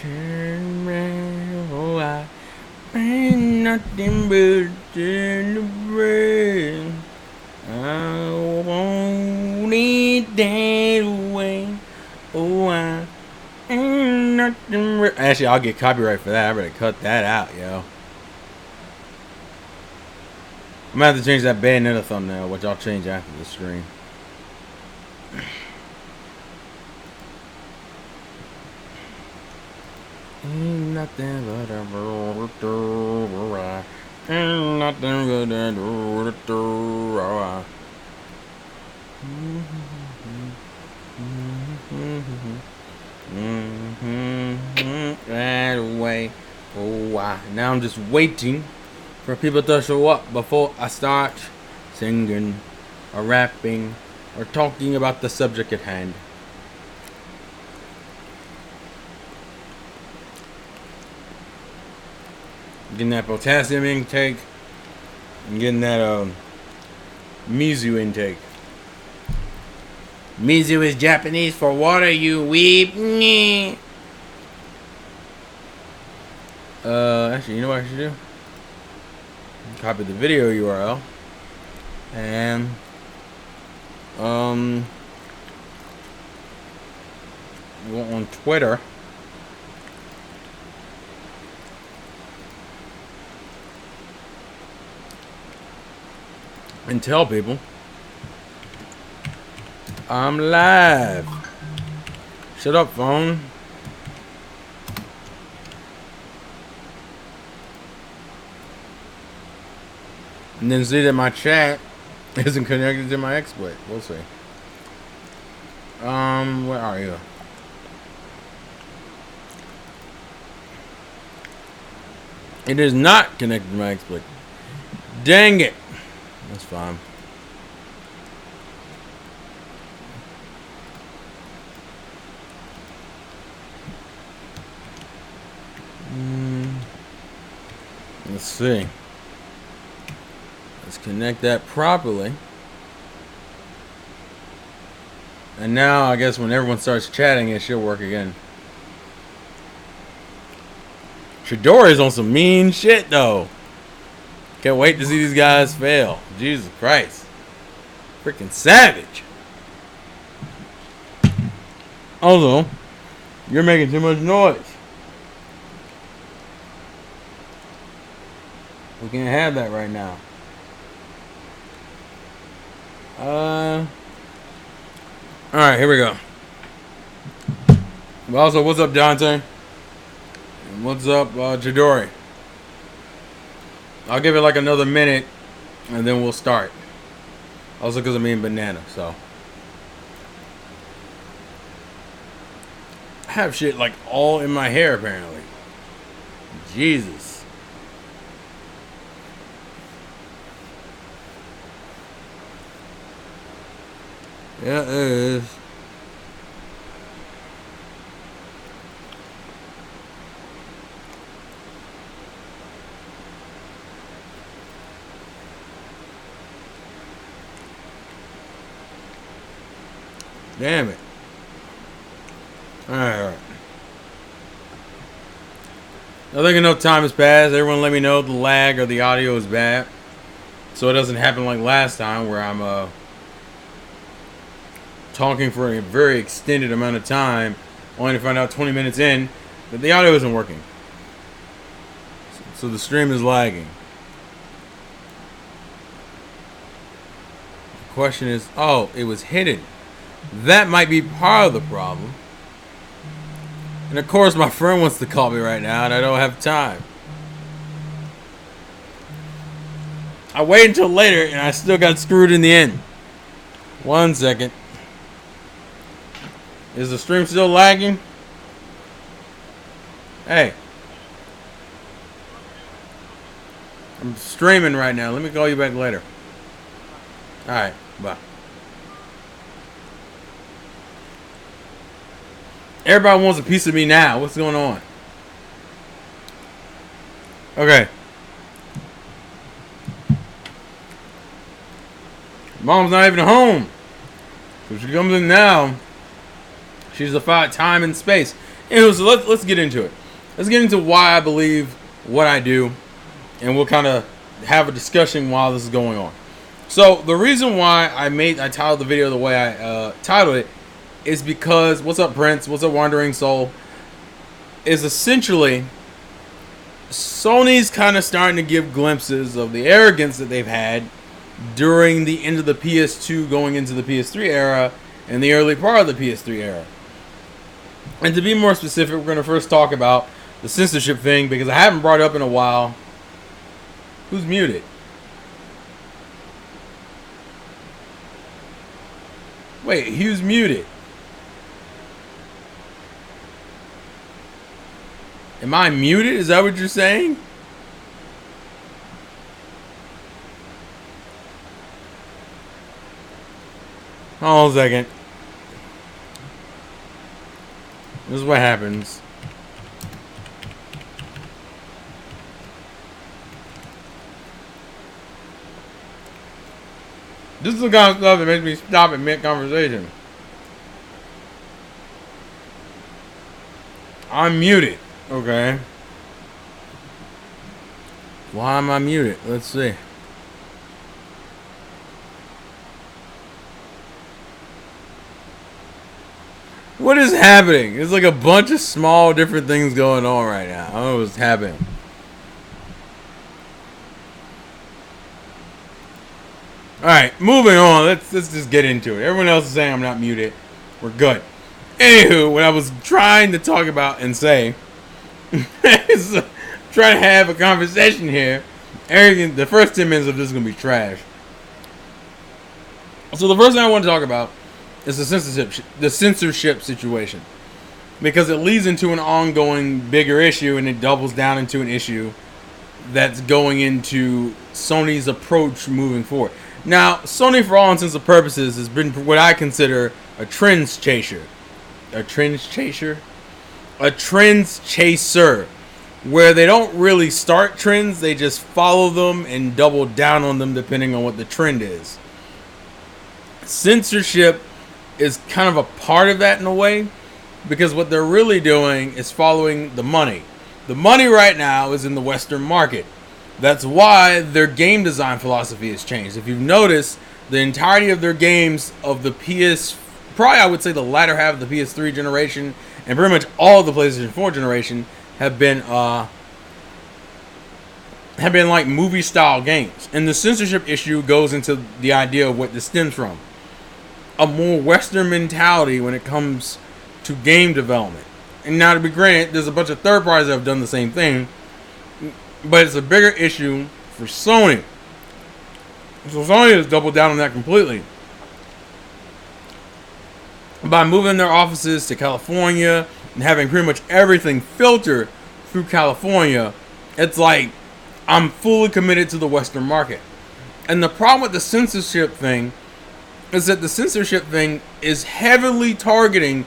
Oh, I ain't nothing but celebrate. I want it that way. Oh, I ain't nothing but. Actually, I'll get copyright for that. I better cut that out, yo. I'm gonna have to change that Bayonetta thumbnail, which I'll change after the stream. Ain't nothing but a road to ride. Ain't nothing but a road to ride. Right away. Oh, wow. Now I'm just waiting for people to show up before I start singing or rapping or talking about the subject at hand. Getting that potassium intake and getting that mizu intake. Mizu is Japanese for water, you weeb. Actually, you know what I should do? Copy the video URL and on Twitter. And tell people I'm live. Shut up, phone. And then see that my chat isn't connected to my exploit. We'll see. Where are you? It is not connected to my exploit. Dang it. That's fine. Let's see. Let's connect that properly. And now I guess when everyone starts chatting, it should work again. Chidori's on some mean shit though. Can't wait to see these guys fail. Jesus Christ. Freaking savage. Also, you're making too much noise. We can't have that right now. Alright, here we go. Also, what's up, Dante? And what's up, Chidori? I'll give it like another minute, and then we'll start. Also, because I'm eating banana, so. I have shit like all in my hair, apparently. Jesus. Yeah, it is. Damn it. Alright. I think enough time has passed. Everyone let me know if the lag or the audio is bad. So it doesn't happen like last time where I'm talking for a very extended amount of time only to find out 20 minutes in that the audio isn't working. So the stream is lagging. The question is, oh, it was hidden. That might be part of the problem. And of course my friend wants to call me right now and I don't have time. I waited until later and I still got screwed in the end. 1 second. Is the stream still lagging? Hey. I'm streaming right now. Let me call you back later. Alright, bye. Everybody wants a piece of me now. What's going on? Okay. Mom's not even home. So she comes in now. She's defied time and space. Anyway, so let's get into it. Let's get into why I believe what I do, and we'll kind of have a discussion while this is going on. So the reason why I titled the video the way I titled it is because, what's up, Prince? What's up, Wandering Soul? Is essentially Sony's kind of starting to give glimpses of the arrogance that they've had during the end of the PS2 going into the PS3 era and the early part of the PS3 era. And to be more specific, we're going to first talk about the censorship thing because I haven't brought it up in a while. Who's muted? Wait, who's muted? Am I muted? Is that what you're saying? Hold on a second. This is what happens. This is the kind of stuff that makes me stop and mid-conversation. I'm muted. Okay. Why am I muted? Let's see. What is happening? There's like a bunch of small different things going on right now. I don't know what's happening. Alright, moving on. Let's just get into it. Everyone else is saying I'm not muted. We're good. Anywho, what I was trying to talk about and say is trying to have a conversation here. The first 10 minutes of this is going to be trash. So the first thing I want to talk about is the censorship situation. Because it leads into an ongoing bigger issue and it doubles down into an issue that's going into Sony's approach moving forward. Now, Sony, for all intents and purposes, has been what I consider a trends chaser. A trends chaser? A trends chaser. Where they don't really start trends, they just follow them and double down on them depending on what the trend is. Censorship is kind of a part of that in a way, because what they're really doing is following the money. The money right now is in the Western market. That's why their game design philosophy has changed. If you've noticed, the entirety of their games of the probably I would say the latter half of the PS3 generation and pretty much all of the PlayStation 4 generation have been like movie style games. And the censorship issue goes into the idea of what this stems from. A more Western mentality when it comes to game development. And now, to be granted, there's a bunch of third parties that have done the same thing, but it's a bigger issue for Sony. So Sony has doubled down on that completely. By moving their offices to California and having pretty much everything filter through California, it's like, I'm fully committed to the Western market. And the problem with the censorship thing is that the censorship thing is heavily targeting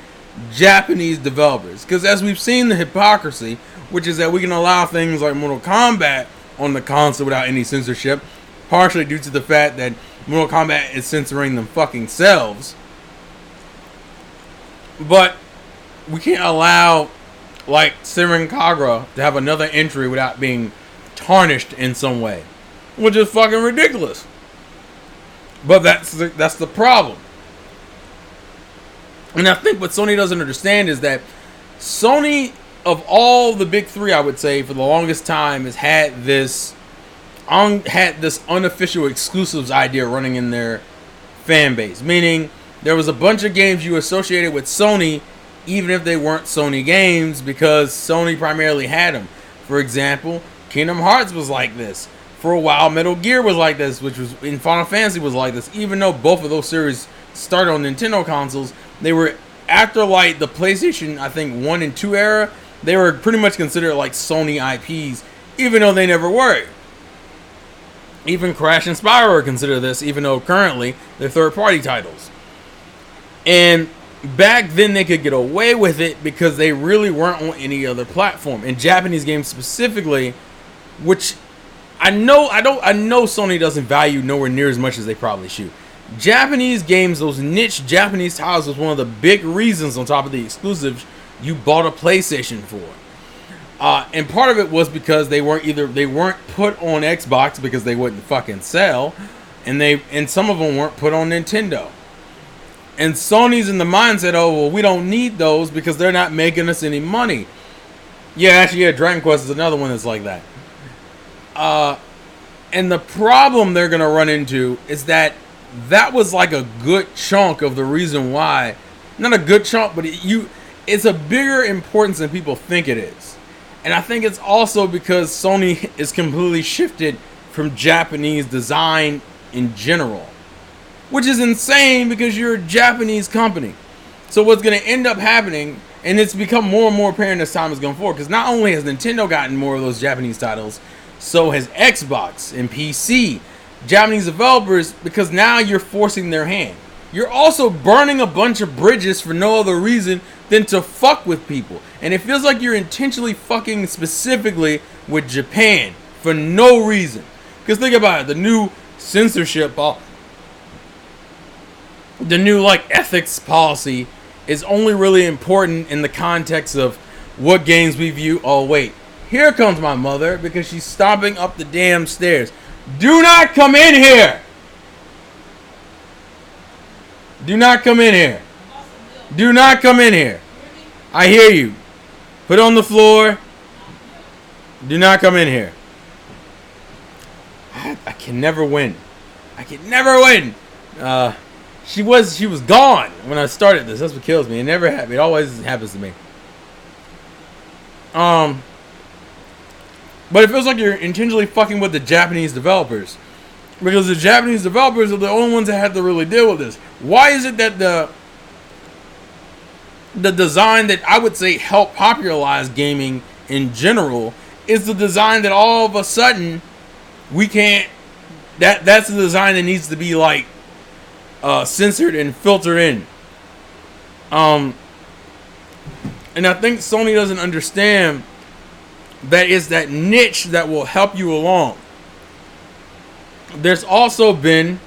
Japanese developers. Because as we've seen the hypocrisy, which is that we can allow things like Mortal Kombat on the console without any censorship, partially due to the fact that Mortal Kombat is censoring them fucking selves. But we can't allow, like, Siren Kagura to have another entry without being tarnished in some way, which is fucking ridiculous. But that's the problem. And I think what Sony doesn't understand is that Sony, of all the big three, I would say, for the longest time, has had this unofficial exclusives idea running in their fan base. Meaning, there was a bunch of games you associated with Sony, even if they weren't Sony games, because Sony primarily had them. For example, Kingdom Hearts was like this. For a while, Metal Gear was like this, which was in Final Fantasy was like this. Even though both of those series started on Nintendo consoles, they were, after like the PlayStation, I think 1 and 2 era, they were pretty much considered like Sony IPs, even though they never were. Even Crash and Spyro are considered this, even though currently they're third-party titles. And back then they could get away with it because they really weren't on any other platform. And Japanese games specifically, which I know Sony doesn't value nowhere near as much as they probably should. Japanese games, those niche Japanese titles, was one of the big reasons, on top of the exclusives, you bought a PlayStation for. And part of it was because they weren't put on Xbox because they wouldn't fucking sell, and some of them weren't put on Nintendo. And Sony's in the mindset, oh well, we don't need those because they're not making us any money. Yeah, actually, yeah, Dragon Quest is another one that's like that. And the problem they're gonna run into is that was like a good chunk of the reason why, not a good chunk, but it's a bigger importance than people think it is. And I think it's also because Sony is completely shifted from Japanese design in general, which is insane because you're a Japanese company. So what's going to end up happening, and it's become more and more apparent as time has gone forward, because not only has Nintendo gotten more of those Japanese titles, so has Xbox and PC. Japanese developers, because now you're forcing their hand. You're also burning a bunch of bridges for no other reason than to fuck with people. And it feels like you're intentionally fucking specifically with Japan for no reason. Because think about it, the new censorship, the new like ethics policy is only really important in the context of what games we view. Oh wait, here comes my mother because she's stomping up the damn stairs. Do not come in here! Do not come in here. Do not come in here. I hear you. Put it on the floor. Do not come in here. I can never win. I can never win. She was gone when I started this. That's what kills me. It never happened. It always happens to me. But it feels like you're intentionally fucking with the Japanese developers, because the Japanese developers are the only ones that have to really deal with this. Why is it that the design that I would say helped popularize gaming in general is the design that all of a sudden we can't? That's the design that needs to be like censored and filtered in. And I think Sony doesn't understand that is that niche that will help you along. There's also been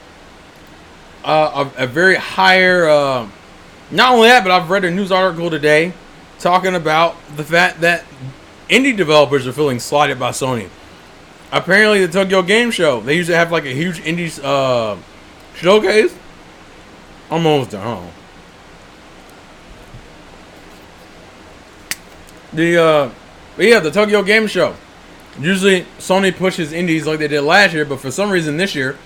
a very higher, not only that, but I've read a news article today talking about the fact that indie developers are feeling slighted by Sony. Apparently the Tokyo Game Show, they usually have like a huge indie showcase. I'm almost done. But yeah, the Tokyo Game Show. Usually Sony pushes indies like they did last year, but for some reason this year,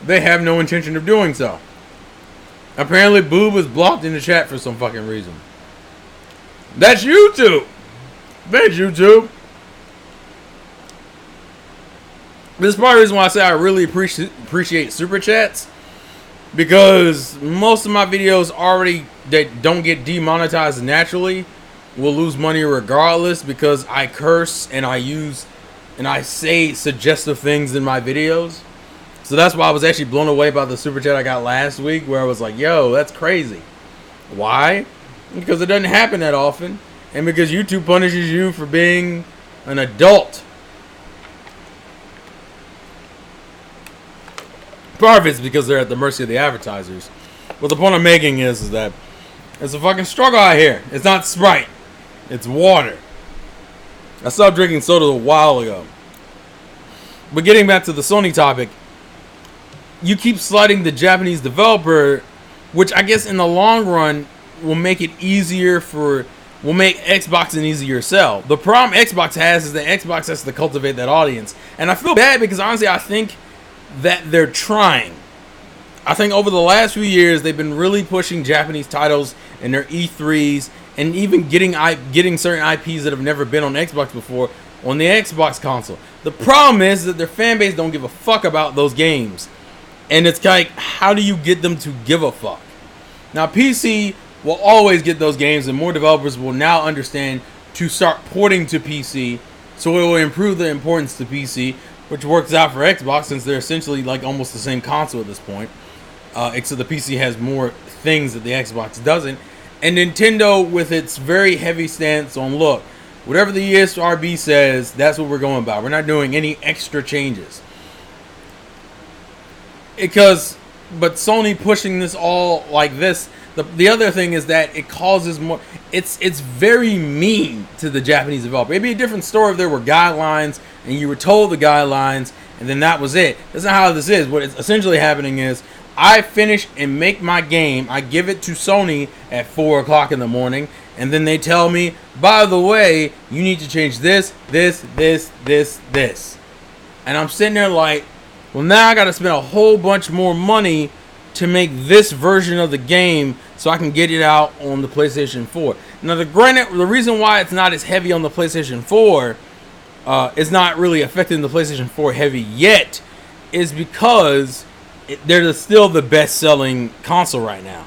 they have no intention of doing so. Apparently Boob was blocked in the chat for some fucking reason. That's YouTube! That's YouTube! This is part of the reason why I say I really appreciate Super Chats, because most of my videos already that don't get demonetized naturally will lose money regardless, because I curse and I say suggestive things in my videos. So that's why I was actually blown away by the super chat I got last week, where I was like, yo, that's crazy. Why? Because it doesn't happen that often, and because YouTube punishes you for being an adult. Part of it's because they're at the mercy of the advertisers. But the point I'm making is that it's a fucking struggle out here. It's not Sprite. It's water. I stopped drinking soda a while ago. But getting back to the Sony topic, you keep sliding the Japanese developer, which I guess in the long run will make it easier will make Xbox an easier sell. The problem Xbox has is that Xbox has to cultivate that audience. And I feel bad because honestly I think that they're trying. I think over the last few years they've been really pushing Japanese titles in their E3s, and even getting certain IPs that have never been on Xbox before on the Xbox console. The problem is that their fan base don't give a fuck about those games. And it's like, how do you get them to give a fuck? Now PC will always get those games, and more developers will now understand to start porting to PC, so it will improve the importance to PC, which works out for Xbox since they're essentially like almost the same console at this point. Except the PC has more things that the Xbox doesn't. And Nintendo, with its very heavy stance on, look, whatever the ESRB says, that's what we're going by. We're not doing any extra changes. Because but Sony pushing this all like this. The other thing is that it causes more. It's very mean to the Japanese developer. It'd be a different story if there were guidelines and you were told the guidelines and then that was it. That's not how this is. What is essentially happening is I finish and make my game. I give it to Sony at 4 o'clock in the morning, and then they tell me, by the way, you need to change this, this, this, this, this. And I'm sitting there like, well, now I got to spend a whole bunch more money to make this version of the game so I can get it out on the PlayStation 4. Now, the reason why it's not as heavy on the PlayStation 4, it's not really affecting the PlayStation 4 heavy yet, is because they're still the best-selling console right now.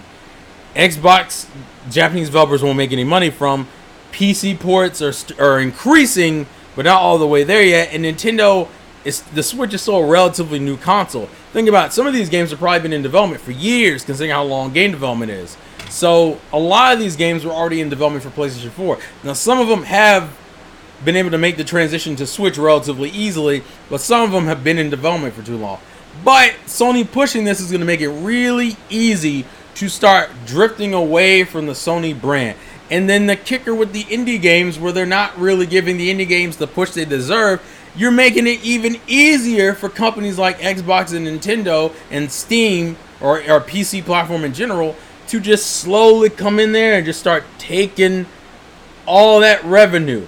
Xbox, Japanese developers won't make any money from. PC ports are increasing, but not all the way there yet. And Nintendo, the Switch is still a relatively new console. Think about it, some of these games have probably been in development for years, considering how long game development is. So a lot of these games were already in development for PlayStation 4. Now, some of them have been able to make the transition to Switch relatively easily, but some of them have been in development for too long. But Sony pushing this is going to make it really easy to start drifting away from the Sony brand. And then the kicker with the indie games, where they're not really giving the indie games the push they deserve, you're making it even easier for companies like Xbox and Nintendo and Steam or PC platform in general to just slowly come in there and just start taking all that revenue.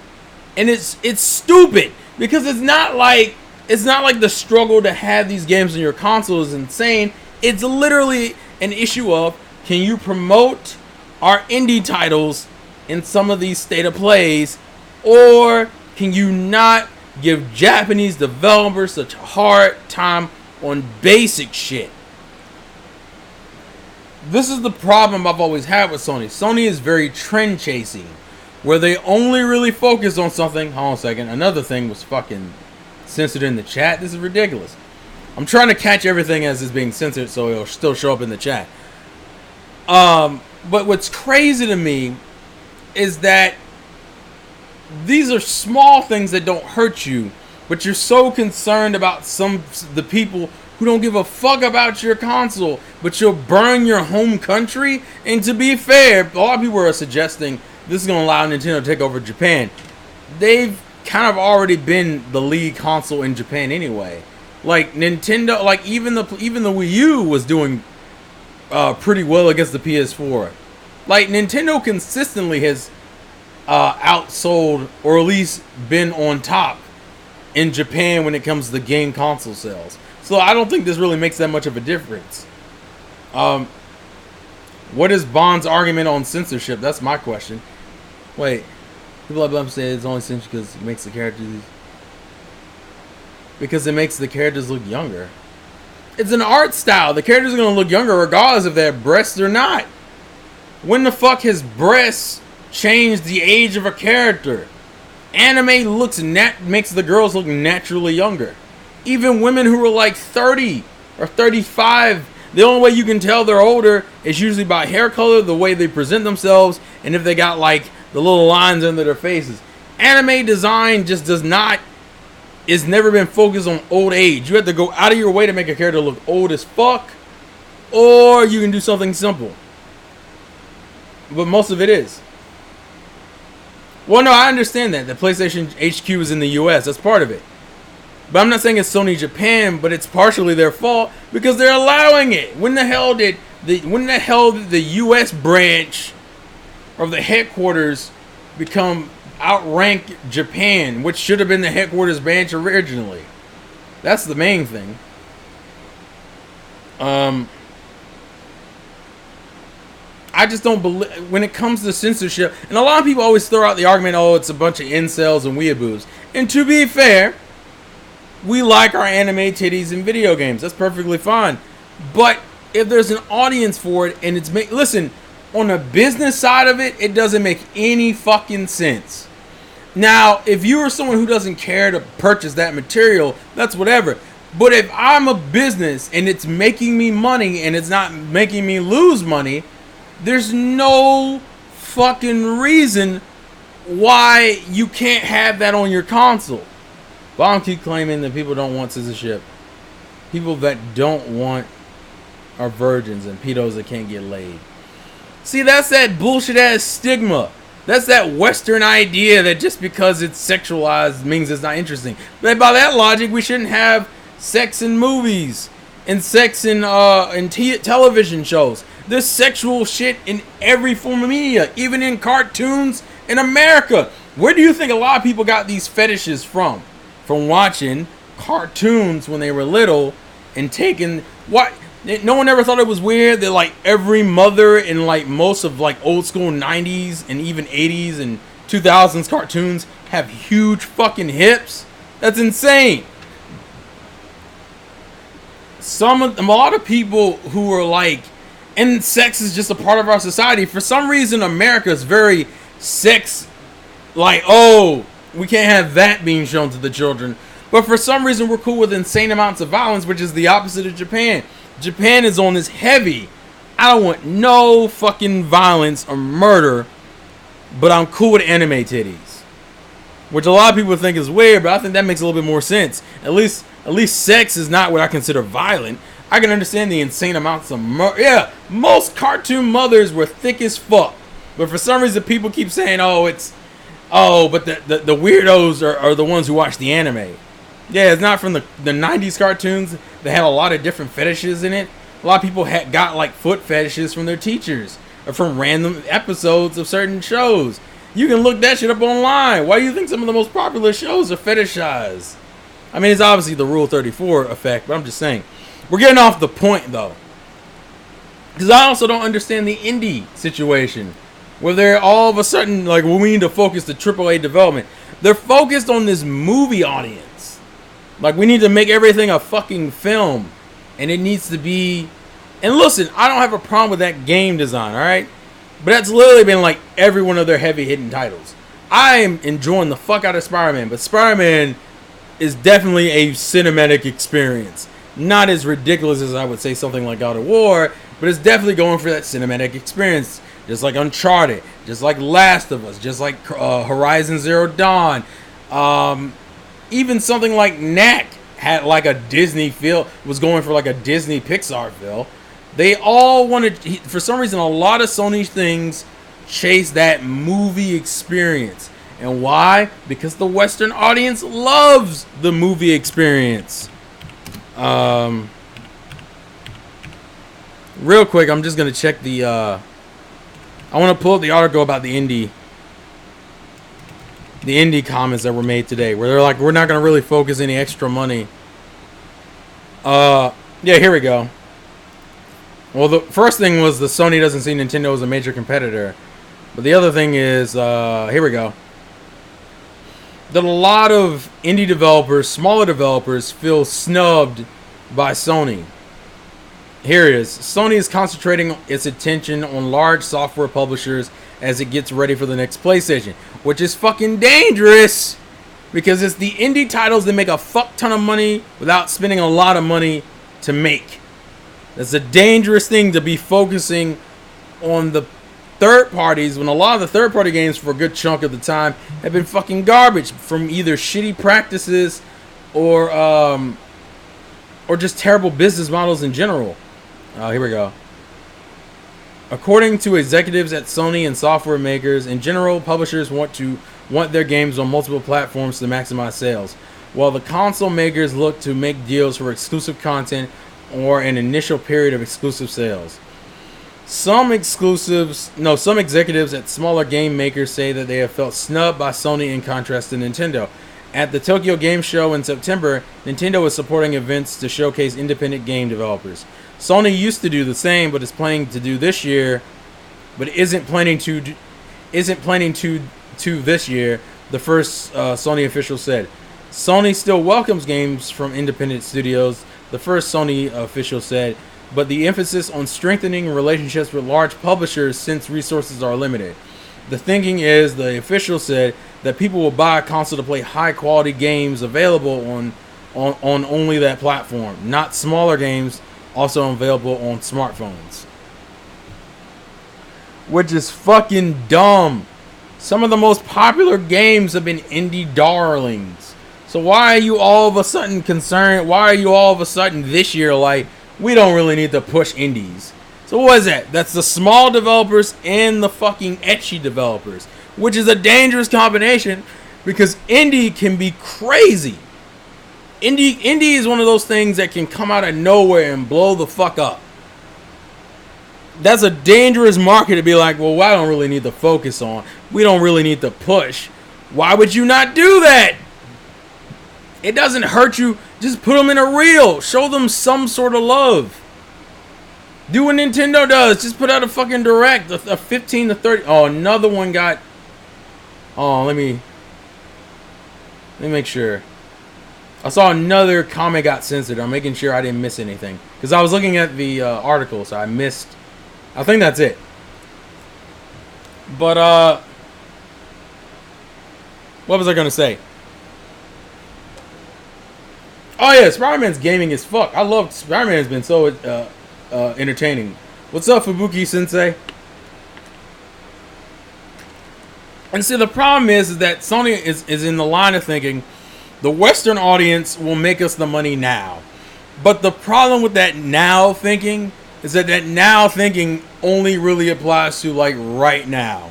And it's stupid, because it's not like the struggle to have these games on your console is insane. It's literally an issue of, can you promote our indie titles in some of these state of plays, or can you not give Japanese developers such a hard time on basic shit? This is the problem I've always had with Sony. Sony is very trend chasing, where they only really focus on something. Hold on a second. Another thing was fucking censored in the chat. This is ridiculous. I'm trying to catch everything as it's being censored so it'll still show up in the chat. But what's crazy to me is that these are small things that don't hurt you, but you're so concerned about the people who don't give a fuck about your console, but you'll burn your home country. And to be fair, a lot of people are suggesting this is going to allow Nintendo to take over Japan. They've kind of already been the lead console in Japan anyway. Like Nintendo, like even the Wii U was doing pretty well against the PS4. Like Nintendo consistently has outsold, or at least been on top in Japan when it comes to the game console sales. So I don't think this really makes that much of a difference. What is Bond's argument on censorship? That's my question. Wait, people like say it's only censored because it makes the characters, look younger. It's an art style. The characters are gonna look younger regardless if they have breasts or not. When the fuck has breasts changed the age of a character? Anime makes the girls look naturally younger. Even women who are like 30 or 35, the only way you can tell they're older is usually by hair color, the way they present themselves, and if they got like the little lines under their faces. Anime design just it's never been focused on old age. You have to go out of your way to make a character look old as fuck, or you can do something simple. But most of it is. Well, no, I understand that. The PlayStation HQ is in the US. That's part of it. But I'm not saying it's Sony Japan, but it's partially their fault because they're allowing it. When the hell did the US branch of the headquarters outrank Japan, which should have been the headquarters branch originally? That's the main thing. I just don't believe, when it comes to censorship, and a lot of people always throw out the argument, oh, it's a bunch of incels and weeaboos. And to be fair, we like our anime, titties, and video games. That's perfectly fine. But if there's an audience for it, and listen, on the business side of it, it doesn't make any fucking sense. Now, if you are someone who doesn't care to purchase that material, that's whatever. But if I'm a business and it's making me money and it's not making me lose money, there's no fucking reason why you can't have that on your console. But I keep claiming that people don't want censorship. People that don't want are virgins and pedos that can't get laid. See, that's that bullshit ass stigma. That's that Western idea that just because it's sexualized means it's not interesting. But by that logic, we shouldn't have sex in movies and sex in television shows. There's sexual shit in every form of media, even in cartoons in America. Where do you think a lot of people got these fetishes from? From watching cartoons when they were little and taking what? No one ever thought it was weird that like every mother in like most of like old school 90s and even 80s and 2000s cartoons have huge fucking hips. That's insane. A lot of people who are like, and sex is just a part of our society. For some reason, America is very sex, like, oh, we can't have that being shown to the children. But for some reason, we're cool with insane amounts of violence, which is the opposite of Japan. Japan is on this heavy, I don't want no fucking violence or murder, but I'm cool with anime titties. Which a lot of people think is weird, but I think that makes a little bit more sense. At least sex is not what I consider violent. I can understand the insane amounts of murder. Yeah, most cartoon mothers were thick as fuck. But for some reason, people keep saying, but the weirdos are the ones who watch the anime. Yeah, it's not from the 90s cartoons. They had a lot of different fetishes in it. A lot of people got like foot fetishes from their teachers or from random episodes of certain shows. You can look that shit up online. Why do you think some of the most popular shows are fetishized? I mean, it's obviously the Rule 34 effect, but I'm just saying. We're getting off the point, though. Because I also don't understand the indie situation. Where they're all of a sudden, like, we need to focus the AAA development. They're focused on this movie audience. Like, we need to make everything a fucking film. And it needs to be... And listen, I don't have a problem with that game design, alright? But that's literally been, like, every one of their heavy-hitting titles. I am enjoying the fuck out of Spider-Man. But Spider-Man is definitely a cinematic experience. Not as ridiculous as I would say something like God of War. But it's definitely going for that cinematic experience. Just like Uncharted. Just like Last of Us. Just like Horizon Zero Dawn. Even something like Knack had like a Disney feel, was going for like a Disney Pixar feel. They all wanted, for some reason, a lot of Sony things chase that movie experience. And why? Because the Western audience loves the movie experience. Real quick, I'm just going to check the, I want to pull up the article about the indie comments that were made today, where they're like, we're not going to really focus any extra money. Yeah, here we go. Well, the first thing was the Sony doesn't see Nintendo as a major competitor. But the other thing is, here we go. That a lot of indie developers, smaller developers, feel snubbed by Sony. Here it is. Sony is concentrating its attention on large software publishers as it gets ready for the next PlayStation, which is fucking dangerous because it's the indie titles that make a fuck ton of money without spending a lot of money to make. That's a dangerous thing to be focusing on the third parties when a lot of the third party games for a good chunk of the time have been fucking garbage from either shitty practices or just terrible business models in general. Here we go. According to executives at Sony and software makers, in general, publishers want their games on multiple platforms to maximize sales, while the console makers look to make deals for exclusive content or an initial period of exclusive sales. Some executives at smaller game makers say that they have felt snubbed by Sony in contrast to Nintendo. At the Tokyo Game Show in September, Nintendo is supporting events to showcase independent game developers. Sony used to do the same, but is planning to do this year, but isn't planning to this year. The first Sony official said. Sony still welcomes games from independent studios. The first Sony official said, but the emphasis on strengthening relationships with large publishers since resources are limited. The thinking is, the official said, that people will buy a console to play high quality games available on only that platform, not smaller games also available on smartphones. Which is fucking dumb. Some of the most popular games have been indie darlings. So why are you all of a sudden concerned? Why are you all of a sudden this year like, we don't really need to push indies. So what is that? That's the small developers and the fucking ecchi developers, which is a dangerous combination because indie can be crazy. Indie is one of those things that can come out of nowhere and blow the fuck up. That's a dangerous market to be like, well, I don't really need to focus on. We don't really need to push. Why would you not do that? It doesn't hurt you. Just put them in a reel. Show them some sort of love. Do what Nintendo does. Just put out a fucking direct. A 15 to 30. Oh, another one got... Oh, let me make sure. I saw another comment got censored. I'm making sure I didn't miss anything. Because I was looking at the article, so I missed... I think that's it. But, what was I going to say? Oh, yeah, Spider-Man's gaming as fuck. I love... Spider-Man has been so entertaining. What's up, Fubuki-sensei? And see, the problem is that Sony is in the line of thinking the Western audience will make us the money now. But the problem with that now thinking is that now thinking only really applies to, like, right now.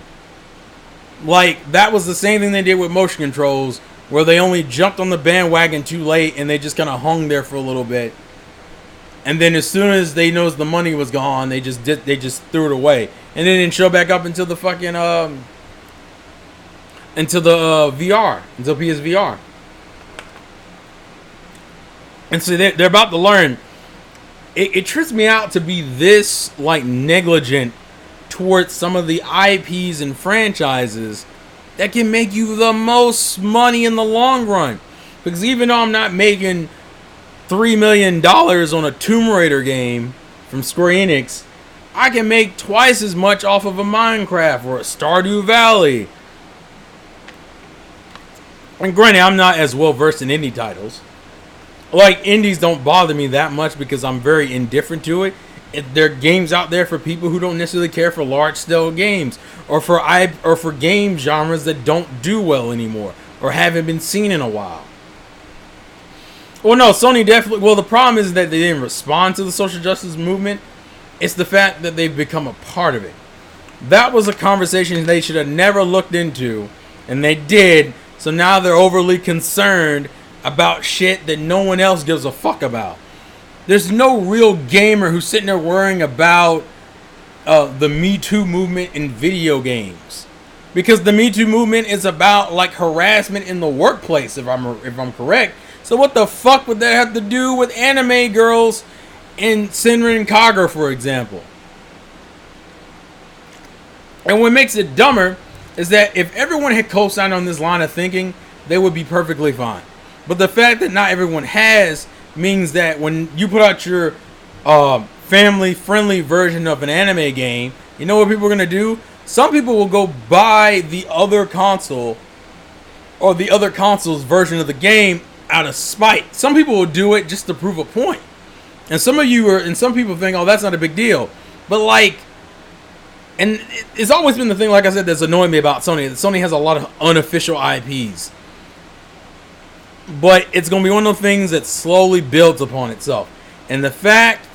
Like, that was the same thing they did with motion controls, where they only jumped on the bandwagon too late and they just kind of hung there for a little bit. And then as soon as they noticed the money was gone, they just threw it away. And then it didn't show back up until the fucking VR, until PSVR. And so they're about to learn. It trips me out to be this, like, negligent towards some of the IPs and franchises that can make you the most money in the long run. Because even though I'm not making $3 million on a Tomb Raider game from Square Enix, I can make twice as much off of a Minecraft or a Stardew Valley. And granted, I'm not as well versed in indie titles. Like, indies don't bother me that much because I'm very indifferent to it. There are games out there for people who don't necessarily care for large-scale games, or for game genres that don't do well anymore or haven't been seen in a while. Well, no, Sony definitely... Well, the problem is that they didn't respond to the social justice movement. It's the fact that they've become a part of it. That was a conversation they should have never looked into, and they did. So now they're overly concerned about shit that no one else gives a fuck about. There's no real gamer who's sitting there worrying about the Me Too movement in video games, because the Me Too movement is about, like, harassment in the workplace, if I'm correct. So what the fuck would that have to do with anime girls in Senran Kagura, for example? And what makes it dumber is that if everyone had co-signed on this line of thinking, they would be perfectly fine. But the fact that not everyone has means that when you put out your family-friendly version of an anime game, you know what people are going to do? Some people will go buy the other console or the other console's version of the game out of spite. Some people will do it just to prove a point. And some people think, oh, that's not a big deal. But, like, and it's always been the thing, like I said, that's annoying me about Sony. That Sony has a lot of unofficial IPs. But it's going to be one of those things that slowly builds upon itself. And the fact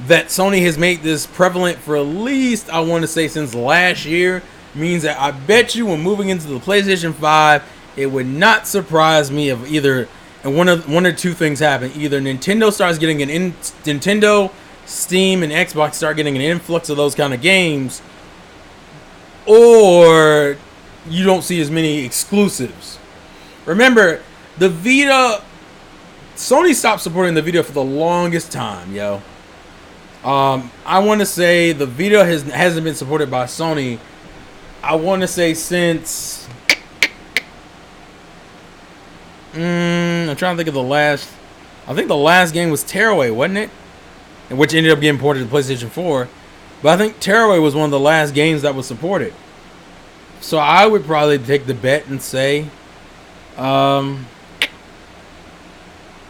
that Sony has made this prevalent for at least, I want to say, since last year, means that I bet you when moving into the PlayStation 5, it would not surprise me if either, and one or two things happen. Either Nintendo starts getting Nintendo, Steam, and Xbox start getting an influx of those kind of games, or you don't see as many exclusives. Remember, the Vita, Sony stopped supporting the Vita for the longest time, yo. I want to say the Vita hasn't been supported by Sony, I want to say, since... I'm trying to think of the last... I think the last game was Tearaway, wasn't it? Which ended up getting ported to PlayStation 4. But I think Tearaway was one of the last games that was supported. So I would probably take the bet and say...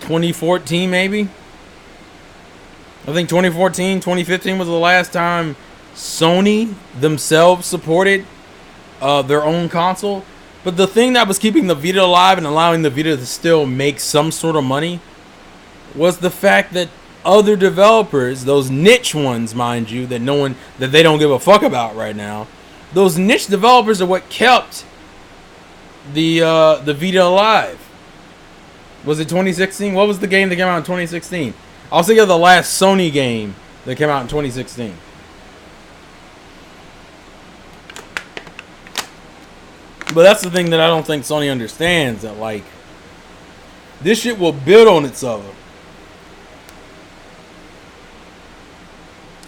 2014 maybe. I think 2014, 2015 was the last time Sony themselves supported their own console. But the thing that was keeping the Vita alive and allowing the Vita to still make some sort of money was the fact that other developers, those niche ones, mind you, that they don't give a fuck about right now. Those niche developers are what kept the Vita alive. Was it 2016? What was the game that came out in 2016? I was thinking of the last Sony game that came out in 2016. But that's the thing that I don't think Sony understands, that like this shit will build on itself.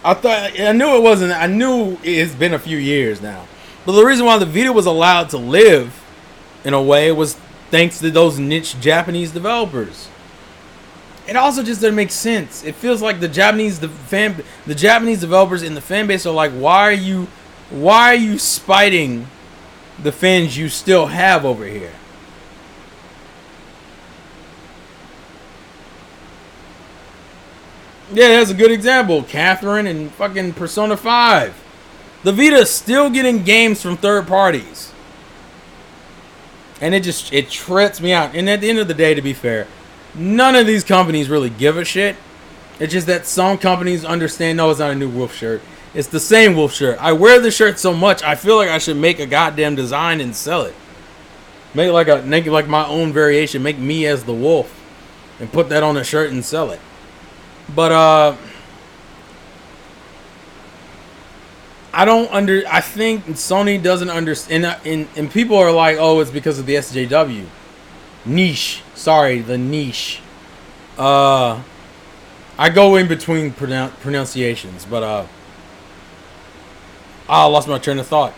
I knew it's been a few years now. But the reason why the Vita was allowed to live in a way was thanks to those niche Japanese developers. It also just doesn't make sense. It feels like the Japanese developers in the fan base are like, why are you spiting the fans you still have over here? Yeah, that's a good example. Catherine and fucking Persona 5. The Vita is still getting games from third parties. And it trips me out. And at the end of the day, to be fair, none of these companies really give a shit. It's just that some companies understand, no, it's not a new Wolf shirt. It's the same Wolf shirt. I wear the shirt so much, I feel like I should make a goddamn design and sell it. Make like my own variation. Make me as the wolf. And put that on a shirt and sell it. But, I think Sony doesn't understand, and people are like, oh, it's because of the SJW. Niche. Sorry, the niche. I go in between pronunciations, but, I lost my train of thought.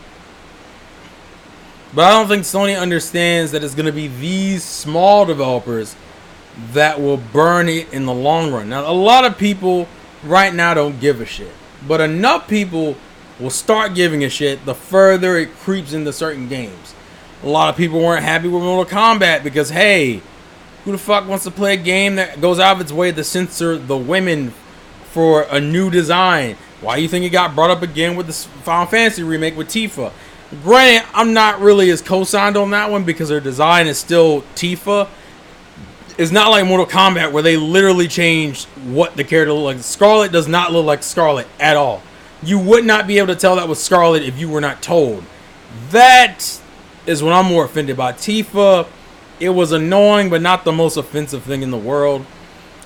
But I don't think Sony understands that it's going to be these small developers that will burn it in the long run. Now, a lot of people right now don't give a shit. But enough people will start giving a shit the further it creeps into certain games. A lot of people weren't happy with Mortal Kombat because, hey, who the fuck wants to play a game that goes out of its way to censor the women for a new design? Why do you think it got brought up again with the Final Fantasy remake with Tifa? Granted, I'm not really as co-signed on that one because her design is still Tifa. It's not like Mortal Kombat where they literally changed what the character looked like. Scarlet does not look like Scarlet at all. You would not be able to tell that was Scarlet if you were not told. That is what I'm more offended by. Tifa, it was annoying, but not the most offensive thing in the world.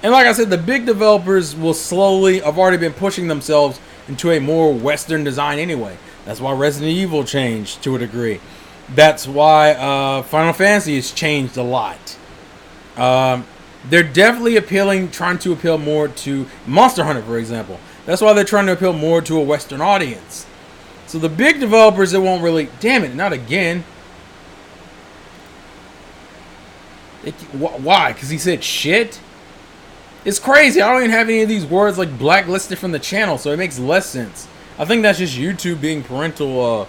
And like I said, the big developers have already been pushing themselves into a more Western design anyway. That's why Resident Evil changed to a degree. That's why Final Fantasy has changed a lot. They're definitely trying to appeal more to Monster Hunter, for example. That's why they're trying to appeal more to a Western audience. So the big developers, it won't really... Damn it, not again. Why? Because he said shit? It's crazy. I don't even have any of these words like blacklisted from the channel, so it makes less sense. I think that's just YouTube being parental,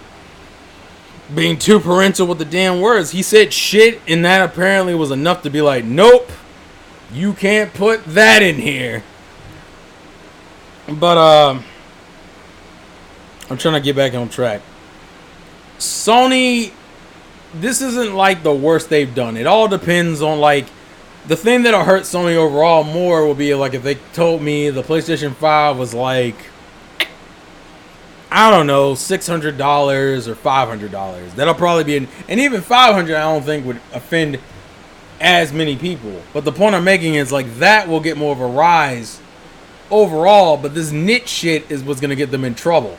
being too parental with the damn words. He said shit, and that apparently was enough to be like, nope, you can't put that in here. But, I'm trying to get back on track. Sony, this isn't like the worst they've done. It all depends on, like, the thing that'll hurt Sony overall more will be, like, if they told me the PlayStation 5 was, like, I don't know, $600 or $500. That'll probably be, and even $500 I don't think would offend as many people. But the point I'm making is, like, that will get more of a rise overall, but this niche shit is what's going to get them in trouble.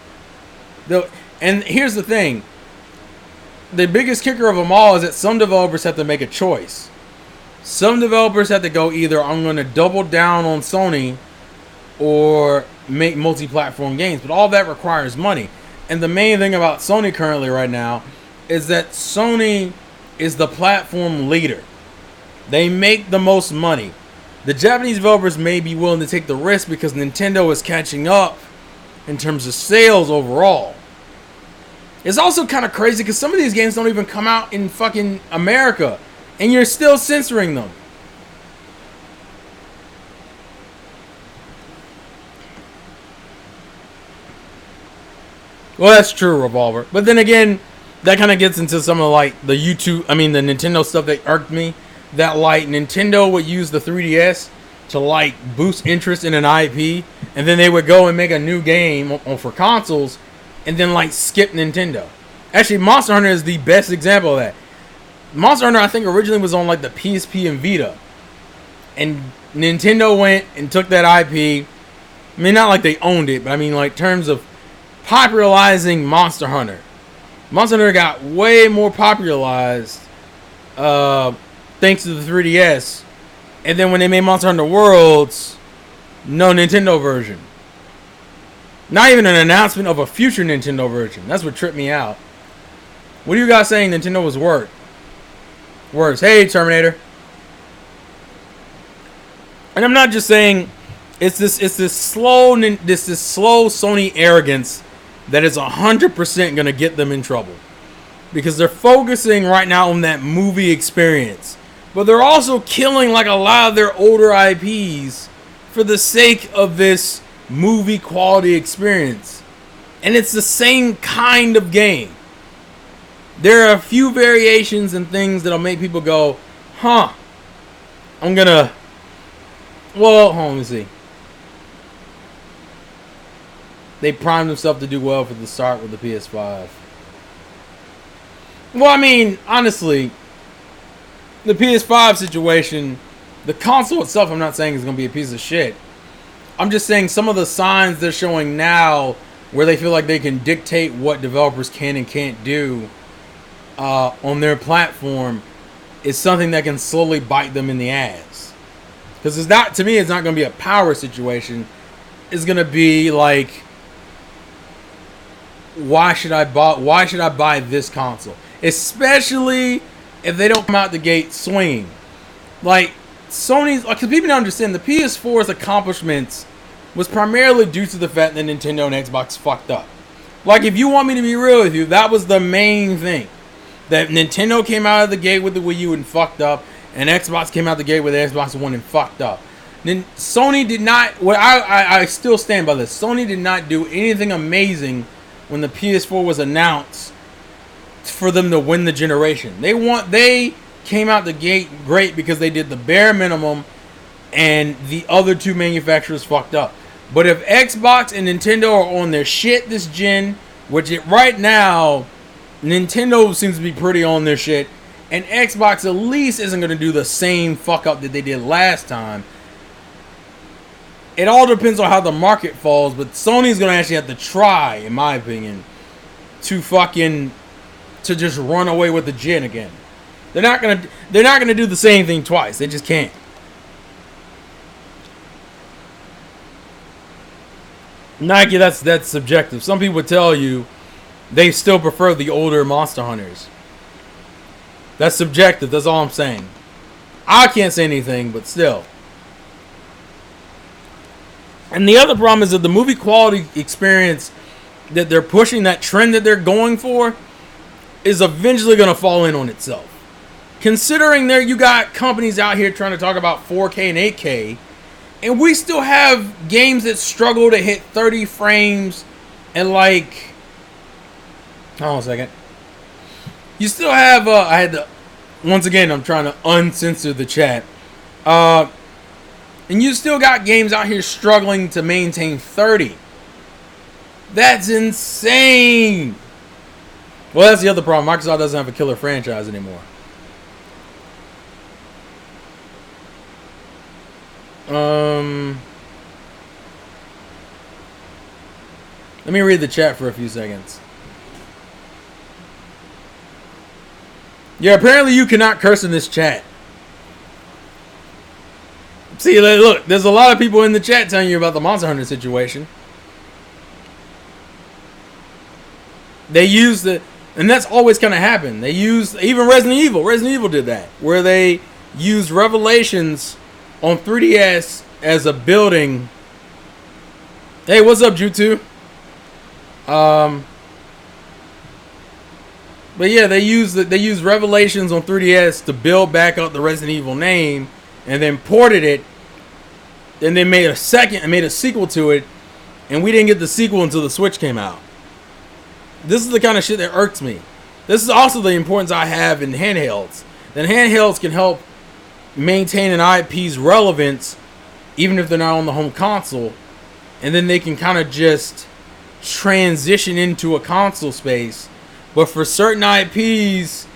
And here's the thing. The biggest kicker of them all is that some developers have to make a choice. Some developers have to go either I'm going to double down on Sony or make multi-platform games. But all that requires money. And the main thing about Sony currently right now is that Sony is the platform leader. They make the most money. The Japanese developers may be willing to take the risk because Nintendo is catching up in terms of sales overall. It's also kind of crazy because some of these games don't even come out in fucking America, and you're still censoring them. Well, that's true, Revolver. But then again, that kind of gets into some of like the the Nintendo stuff that irked me. That like Nintendo would use the 3DS to like boost interest in an IP, and then they would go and make a new game for consoles, and then like skip Nintendo. Actually, Monster Hunter is the best example of that. Monster Hunter, I think, originally was on like the PSP and Vita, and Nintendo went and took that IP. I mean, not like they owned it, but I mean, like, in terms of popularizing Monster Hunter. Monster Hunter got way more popularized thanks to the 3DS. And then when they made Monster Hunter Worlds, no Nintendo version. Not even an announcement of a future Nintendo version. That's what tripped me out. What are you guys saying Nintendo was worse? Hey, Terminator. And I'm not just saying it's this slow Sony arrogance that is 100% gonna get them in trouble, because they're focusing right now on that movie experience, but they're also killing like a lot of their older IPs for the sake of this movie quality experience. And it's the same kind of game. There are a few variations and things that'll make people go, huh, well, hold on, let me see. They primed themselves to do well for the start with the PS5. Well, I mean, honestly, the PS5 situation, the console itself, I'm not saying is going to be a piece of shit. I'm just saying some of the signs they're showing now where they feel like they can dictate what developers can and can't do on their platform is something that can slowly bite them in the ass. Because it's not, to me, it's not going to be a power situation. It's going to be like, why should I buy this console? Especially if they don't come out the gate swinging. Like, Sony's, because people don't understand, the PS4's accomplishments was primarily due to the fact that Nintendo and Xbox fucked up. Like, if you want me to be real with you, that was the main thing. That Nintendo came out of the gate with the Wii U and fucked up, and Xbox came out the gate with the Xbox One and fucked up. Then Sony did not, I still stand by this, Sony did not do anything amazing when the PS4 was announced for them to win the generation. They came out the gate great because they did the bare minimum, and the other two manufacturers fucked up. But if Xbox and Nintendo are on their shit this gen, which right now, Nintendo seems to be pretty on their shit, and Xbox at least isn't going to do the same fuck up that they did last time. It all depends on how the market falls, but Sony's going to actually have to try, in my opinion, to just run away with the gen again. They're not gonna do the same thing twice. They just can't. Nike, that's subjective. Some people would tell you they still prefer the older Monster Hunters. That's subjective. That's all I'm saying. I can't say anything, but still. And the other problem is that the movie quality experience that they're pushing, that trend that they're going for, is eventually going to fall in on itself. Considering you got companies out here trying to talk about 4K and 8K, and we still have games that struggle to hit 30 frames and like... Hold on a second. You still have... I had to... Once again, I'm trying to uncensor the chat. And you still got games out here struggling to maintain 30. That's insane. Well, that's the other problem. Microsoft doesn't have a killer franchise anymore. Let me read the chat for a few seconds. Yeah, apparently you cannot curse in this chat. See, look, there's a lot of people in the chat telling you about the Monster Hunter situation. They use the... And that's always kind of happened. They used... Even Resident Evil. Resident Evil did that. Where they used Revelations on 3DS as a building. Hey, what's up, Jutsu? But yeah, they used Revelations on 3DS to build back up the Resident Evil name, and then ported it. Then they made a sequel to it, and we didn't get the sequel until the Switch came out. This is the kind of shit that irks me. This is also the importance I have in handhelds. Then handhelds can help maintain an IP's relevance even if they're not on the home console, and then they can kind of just transition into a console space. But for certain IPs,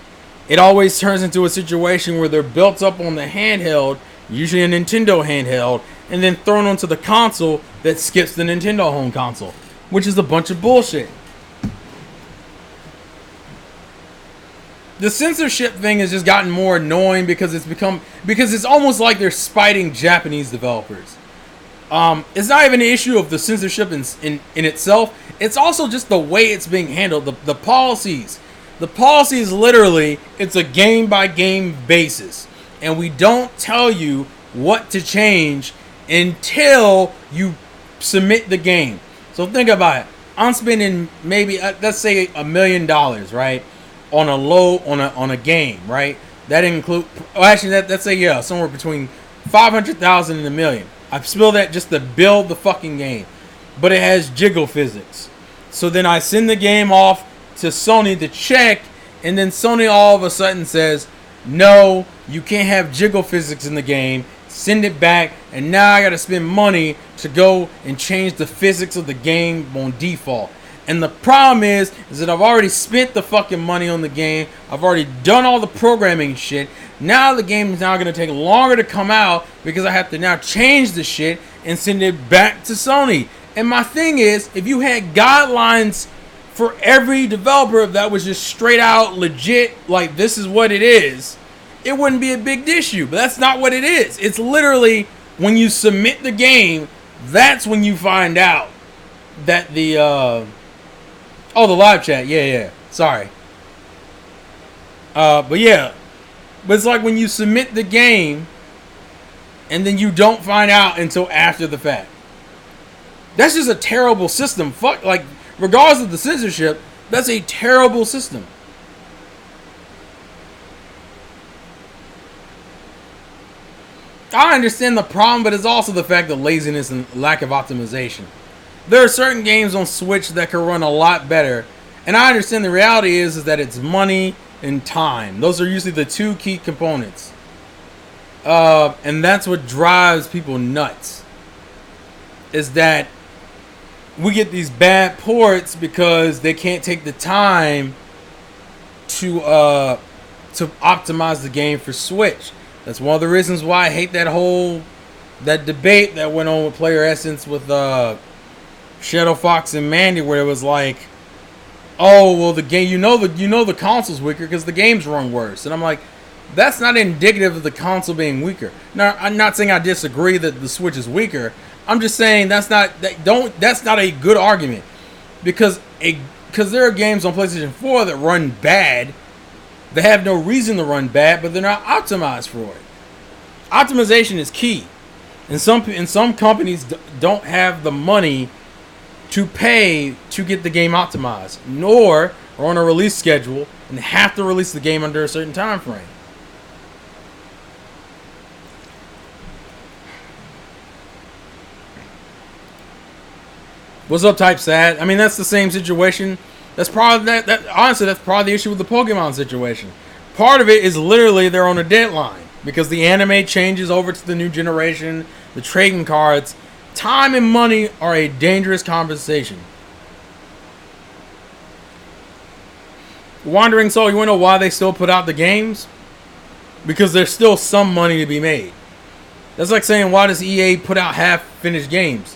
it always turns into a situation where they're built up on the handheld, usually a Nintendo handheld, and then thrown onto the console that skips the Nintendo home console, which is a bunch of bullshit. The censorship thing has just gotten more annoying because it's almost like they're spiting Japanese developers. It's not even an issue of the censorship in itself. It's also just the way it's being handled. The policies. The policies literally, it's a game by game basis. And we don't tell you what to change until you submit the game. So think about it. I'm spending maybe, let's say $1 million, right? On a game, right? That include, let's say somewhere between 500,000 and $1 million. I spill that just to build the fucking game, but it has jiggle physics. So then I send the game off to Sony to check, and then Sony all of a sudden says, no, you can't have jiggle physics in the game. Send it back, and now I gotta spend money to go and change the physics of the game on default. And the problem is that I've already spent the fucking money on the game. I've already done all the programming shit. Now the game is now going to take longer to come out because I have to now change the shit and send it back to Sony. And my thing is, if you had guidelines for every developer that was just straight out legit, like this is what it is, it wouldn't be a big issue. But that's not what it is. It's literally when you submit the game, that's when you find out that the the live chat. Yeah. Sorry. But it's like when you submit the game and then you don't find out until after the fact. That's just a terrible system. Fuck, like, regardless of the censorship, that's a terrible system. I understand the problem, but it's also the fact of laziness and lack of optimization. There are certain games on Switch that can run a lot better, and I understand the reality is that it's money and time. Those are usually the two key components. And that's what drives people nuts. Is that we get these bad ports because they can't take the time to optimize the game for Switch. That's one of the reasons why I hate that debate that went on with Player Essence with Shadow Fox and Mandy, where it was like, oh well, the game, the console's weaker because the games run worse, and I'm like, that's not indicative of the console being weaker. Now, I'm not saying I disagree that the Switch is weaker. I'm just saying that's not a good argument because there are games on PlayStation 4 that run bad. They have no reason to run bad, but they're not optimized for it. Optimization is key, and some companies don't have the money to pay to get the game optimized, nor are on a release schedule and have to release the game under a certain time frame. What's up, Type Sad? I mean, that's the same situation. That's probably honestly, that's probably the issue with the Pokemon situation. Part of it is literally they're on a deadline because the anime changes over to the new generation, the trading cards. Time and money are a dangerous conversation. Wandering Soul, you want to know why they still put out the games? Because there's still some money to be made. That's like saying, why does EA put out half-finished games?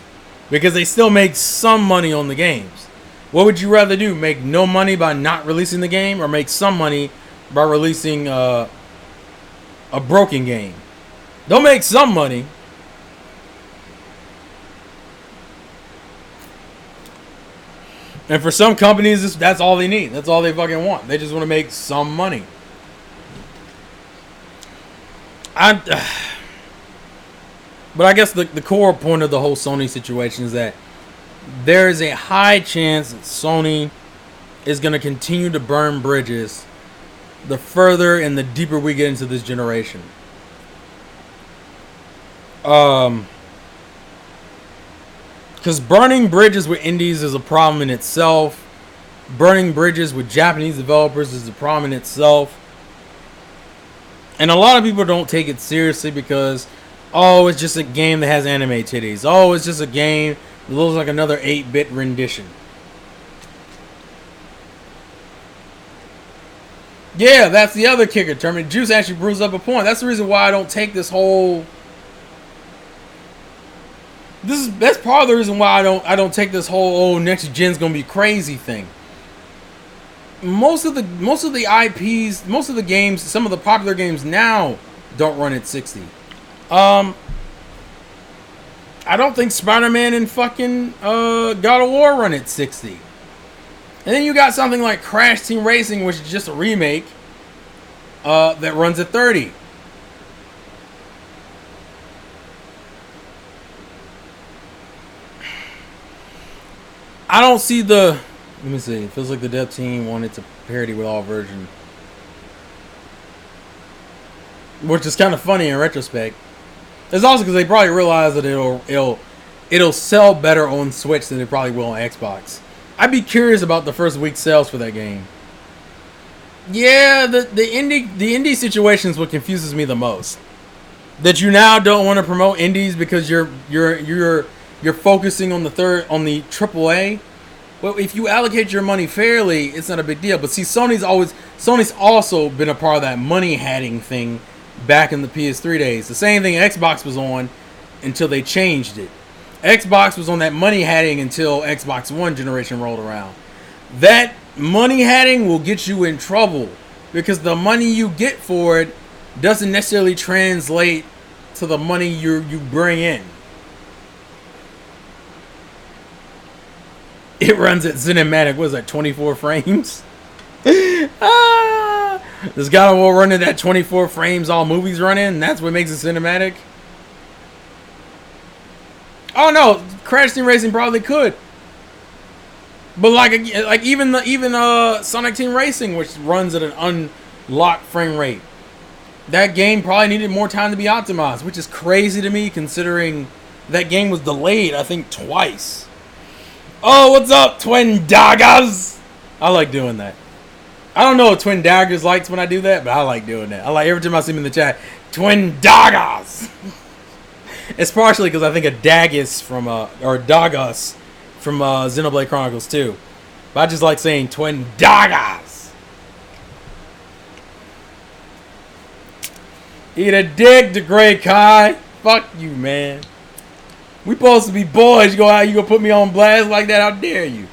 Because they still make some money on the games. What would you rather do? Make no money by not releasing the game, or make some money by releasing a broken game? They'll make some money. And for some companies, that's all they need. That's all they fucking want. They just want to make some money. But I guess the core point of the whole Sony situation is that there is a high chance that Sony is going to continue to burn bridges the further and the deeper we get into this generation. Because burning bridges with indies is a problem in itself. Burning bridges with Japanese developers is a problem in itself. And a lot of people don't take it seriously because, Oh, it's just a game that has anime titties. Oh, it's just a game that looks like another 8-bit rendition. Yeah, that's the other kicker, Terminator. Juice actually proves up a point. That's the reason why I don't take this whole... That's part of the reason why I don't take this whole next gen's gonna be crazy thing. Most of the IPs, most of the games, some of the popular games now don't run at 60. I don't think Spider-Man and fucking God of War run at 60. And then you got something like Crash Team Racing, which is just a remake that runs at 30. I don't see the... Let me see. It feels like the dev team wanted to parody with all version. Which is kind of funny in retrospect. It's also because they probably realize that it'll sell better on Switch than it probably will on Xbox. I'd be curious about the first week sales for that game. Yeah, the indie situation is what confuses me the most. That you now don't want to promote indies because you're focusing on the AAA. Well, if you allocate your money fairly, it's not a big deal. But see, Sony's also been a part of that money hatting thing back in the PS3 days. The same thing Xbox was on until they changed it. Xbox was on that money hatting until Xbox One generation rolled around. That money hatting will get you in trouble because the money you get for it doesn't necessarily translate to the money you bring in. It runs at cinematic, what is that, 24 frames? Does God of War run at that 24 frames all movies run in? And that's what makes it cinematic? Oh no, Crash Team Racing probably could. But like even Sonic Team Racing, which runs at an unlocked frame rate, that game probably needed more time to be optimized, which is crazy to me considering that game was delayed, I think, twice. Oh, what's up, Twin Daggers? I like doing that. I don't know what Twin Daggers likes when I do that, but I like doing that. I like every time I see him in the chat, Twin Daggers. It's partially because I think of Dagus from Dagus from Xenoblade Chronicles 2. But I just like saying Twin Daggers. Eat a dick, the Grey Kai. Fuck you, man. We supposed to be boys. You gonna put me on blast like that? How dare you?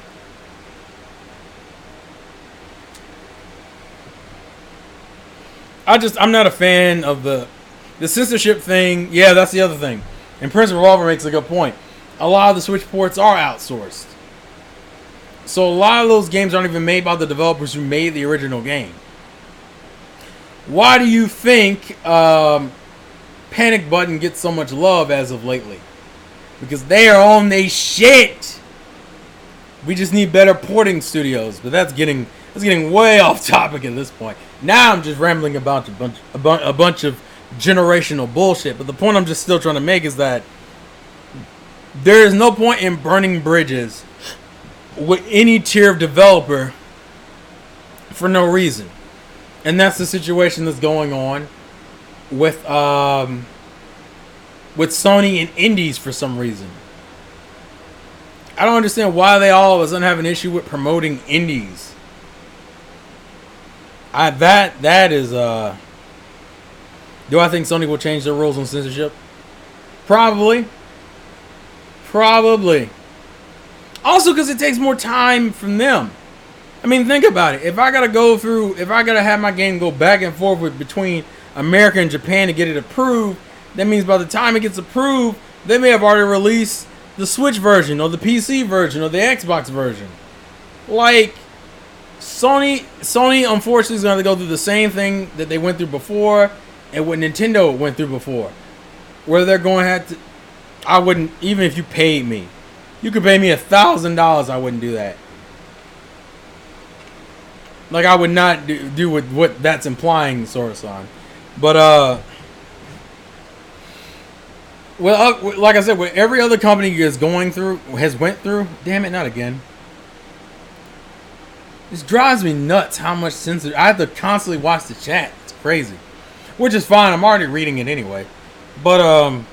I'm not a fan of the censorship thing. Yeah, that's the other thing. And Prince Revolver makes a good point. A lot of the Switch ports are outsourced. So a lot of those games aren't even made by the developers who made the original game. Why do you think Panic Button gets so much love as of lately? Because they are on they shit. We just need better porting studios. But that's getting way off topic at this point. Now I'm just rambling about a bunch of generational bullshit. But the point I'm just still trying to make is that there is no point in burning bridges with any tier of developer for no reason. And that's the situation that's going on with Sony and indies for some reason. I don't understand why they all of a sudden have an issue with promoting indies. Do I think Sony will change their rules on censorship? Probably. Also because it takes more time from them. I mean, think about it. If I gotta have my game go back and forth between America and Japan to get it approved, that means by the time it gets approved, they may have already released the Switch version or the PC version or the Xbox version. Like, Sony unfortunately is going to go through the same thing that they went through before and what Nintendo went through before. Where they're going to have to... I wouldn't... Even if you paid me. You could pay me $1,000, I wouldn't do that. Like, I would not do what that's implying, Sora-san. But, well, like I said, what every other company has went through, damn it, not again. This drives me nuts how much censor. I have to constantly watch the chat. It's crazy. Which is fine. I'm already reading it anyway. But,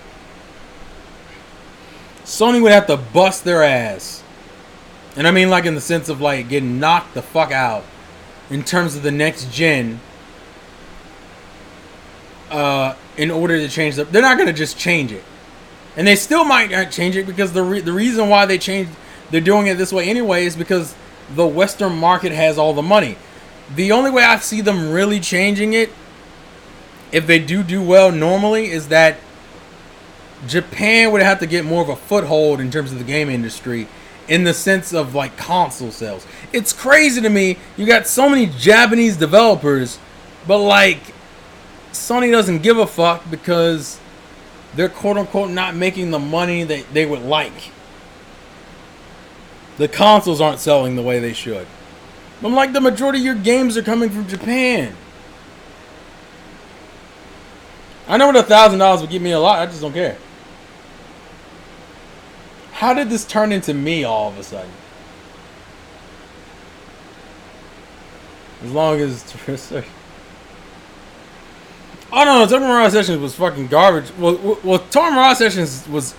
Sony would have to bust their ass. And I mean like in the sense of like getting knocked the fuck out in terms of the next gen. In order to change the... They're not going to just change it. And they still might not change it because the reason why they're doing it this way anyway is because the Western market has all the money. The only way I see them really changing it, if they do well normally, is that Japan would have to get more of a foothold in terms of the game industry in the sense of like console sales. It's crazy to me. You got so many Japanese developers, but like Sony doesn't give a fuck because they're quote unquote not making the money that they would like. The consoles aren't selling the way they should. I'm like, the majority of your games are coming from Japan. I know what $1,000 would give me a lot. I just don't care. How did this turn into me all of a sudden? As long as... Oh no, Tomorrow Sessions was fucking garbage. Well, Tomorrow Sessions was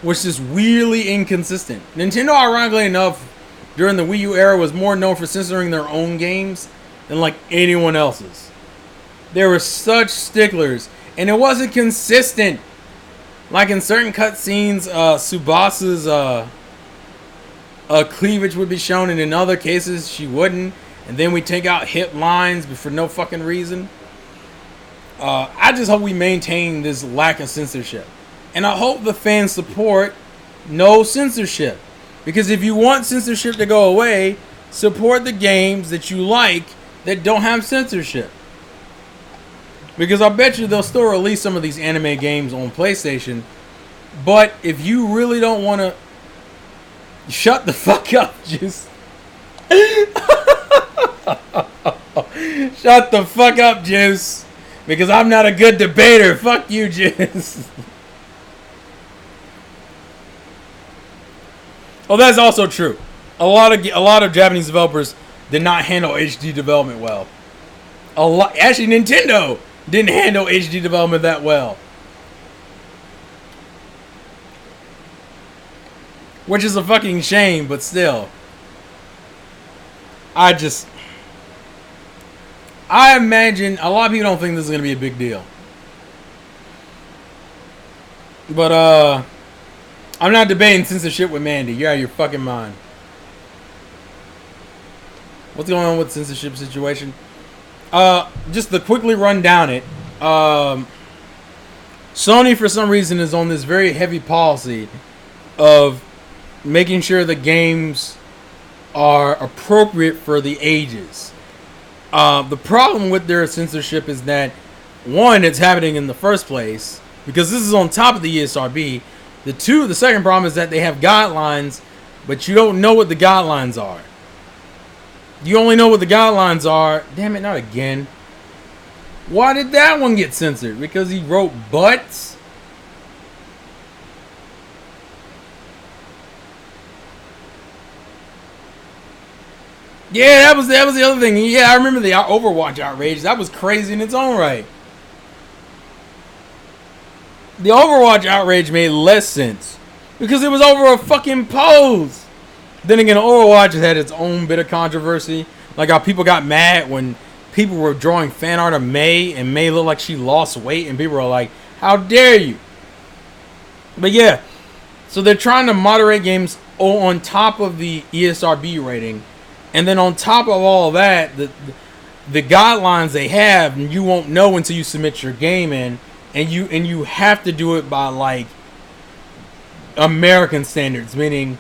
just weirdly inconsistent. Nintendo, ironically enough, during the Wii U era, was more known for censoring their own games than like anyone else's. They were such sticklers, and it wasn't consistent. Like in certain cutscenes, Subasa's cleavage would be shown, and in other cases she wouldn't. And then we take out hip lines, but for no fucking reason. I just hope we maintain this lack of censorship. And I hope the fans support no censorship. Because if you want censorship to go away, support the games that you like that don't have censorship. Because I bet you they'll still release some of these anime games on PlayStation. But if you really don't want to... Shut the fuck up, Juice. Shut the fuck up, Juice. Because I'm not a good debater. Fuck you, Juice. Oh, that's also true. A lot of Japanese developers did not handle HD development well. Actually, Nintendo didn't handle HD development that well. Which is a fucking shame, but still. I imagine a lot of people don't think this is going to be a big deal. But, I'm not debating censorship with Mandy. You're out of your fucking mind. What's going on with the censorship situation? Just to quickly run down it. Sony, for some reason, is on this very heavy policy of making sure the games are appropriate for the ages. The problem with their censorship is that, one, it's happening in the first place because this is on top of the ESRB. The second problem is that they have guidelines, but you don't know what the guidelines are. You only know what the guidelines are. Damn it, not again. Why did that one get censored? Because he wrote butts? Yeah, that was the other thing. Yeah, I remember the Overwatch outrage. That was crazy in its own right. The Overwatch outrage made less sense because it was over a fucking pose. Then again, Overwatch has had its own bit of controversy. Like how people got mad when people were drawing fan art of Mei and Mei looked like she lost weight and people were like, how dare you? But yeah, so they're trying to moderate games on top of the ESRB rating. And then on top of all of that, the guidelines they have, and you won't know until you submit your game in. And you have to do it by like American standards, meaning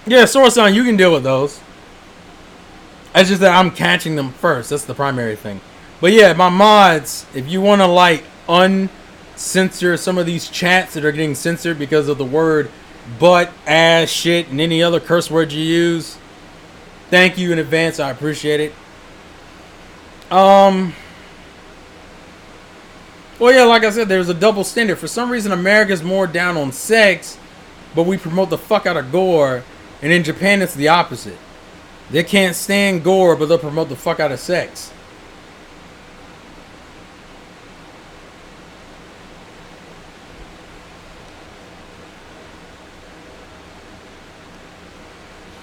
yeah, Source-on, you can deal with those. It's just that I'm catching them first. That's the primary thing. But yeah, my mods, if you want to like uncensor some of these chats that are getting censored because of the word butt, ass, shit, and any other curse words you use, thank you in advance. I appreciate it. Well, yeah, like I said, there's a double standard. For some reason, America's more down on sex, but we promote the fuck out of gore. And in Japan, it's the opposite. They can't stand gore, but they'll promote the fuck out of sex.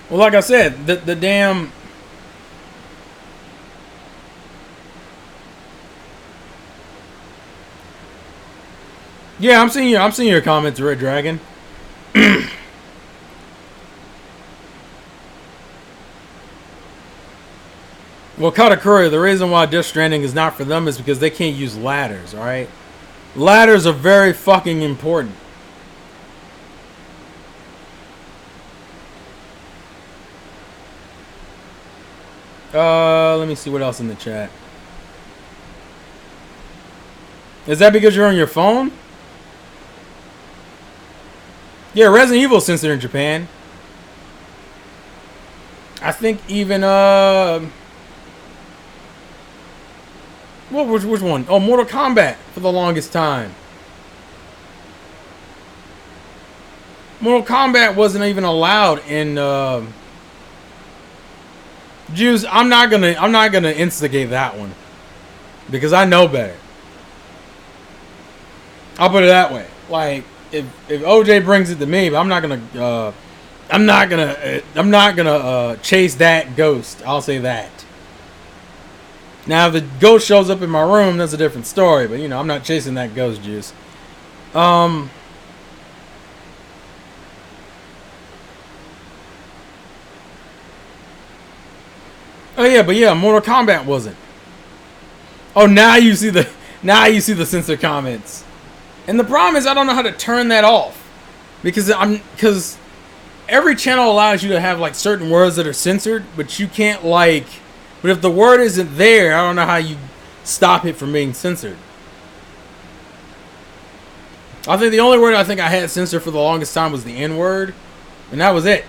Well, like I said, the damn. Yeah, I'm seeing your comments, Red Dragon. Well, Katakuri, the reason why Death Stranding is not for them is because they can't use ladders, alright? Ladders are very fucking important. Let me see what else in the chat. Is that because you're on your phone? Yeah, Resident Evil censored in Japan. I think even which one? Oh, Mortal Kombat for the longest time. Mortal Kombat wasn't even allowed in Jews. I'm not gonna instigate that one because I know better. I'll put it that way. Like if OJ brings it to me, but I'm not gonna chase that ghost. I'll say that. Now, if the ghost shows up in my room, that's a different story. But, you know, I'm not chasing that ghost juice. Oh, yeah, but yeah, Mortal Kombat wasn't. Oh, now you see the censor comments. And the problem is I don't know how to turn that off. Because every channel allows you to have, like, certain words that are censored. But you can't, like... But if the word isn't there, I don't know how you stop it from being censored. I think the only word I think I had censored for the longest time was the N-word. And that was it.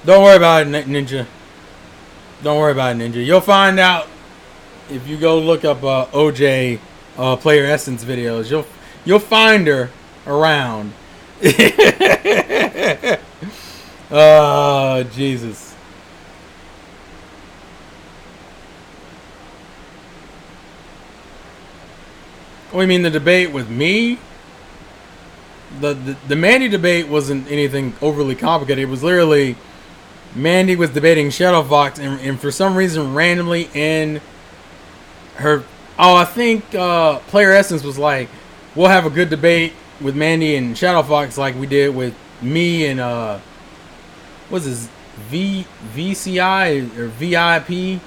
Don't worry about it, Ninja. Don't worry about it, Ninja. You'll find out if you go look up OJ Player Essence videos. You'll find her around. Oh, Jesus. Oh, you mean the debate with me? The Mandy debate wasn't anything overly complicated. It was literally Mandy was debating Shadow Fox, and for some reason, randomly in her... Oh, I think Player Essence was like, we'll have a good debate with Mandy and Shadow Fox like we did with me and... what's this? VCI or VIP?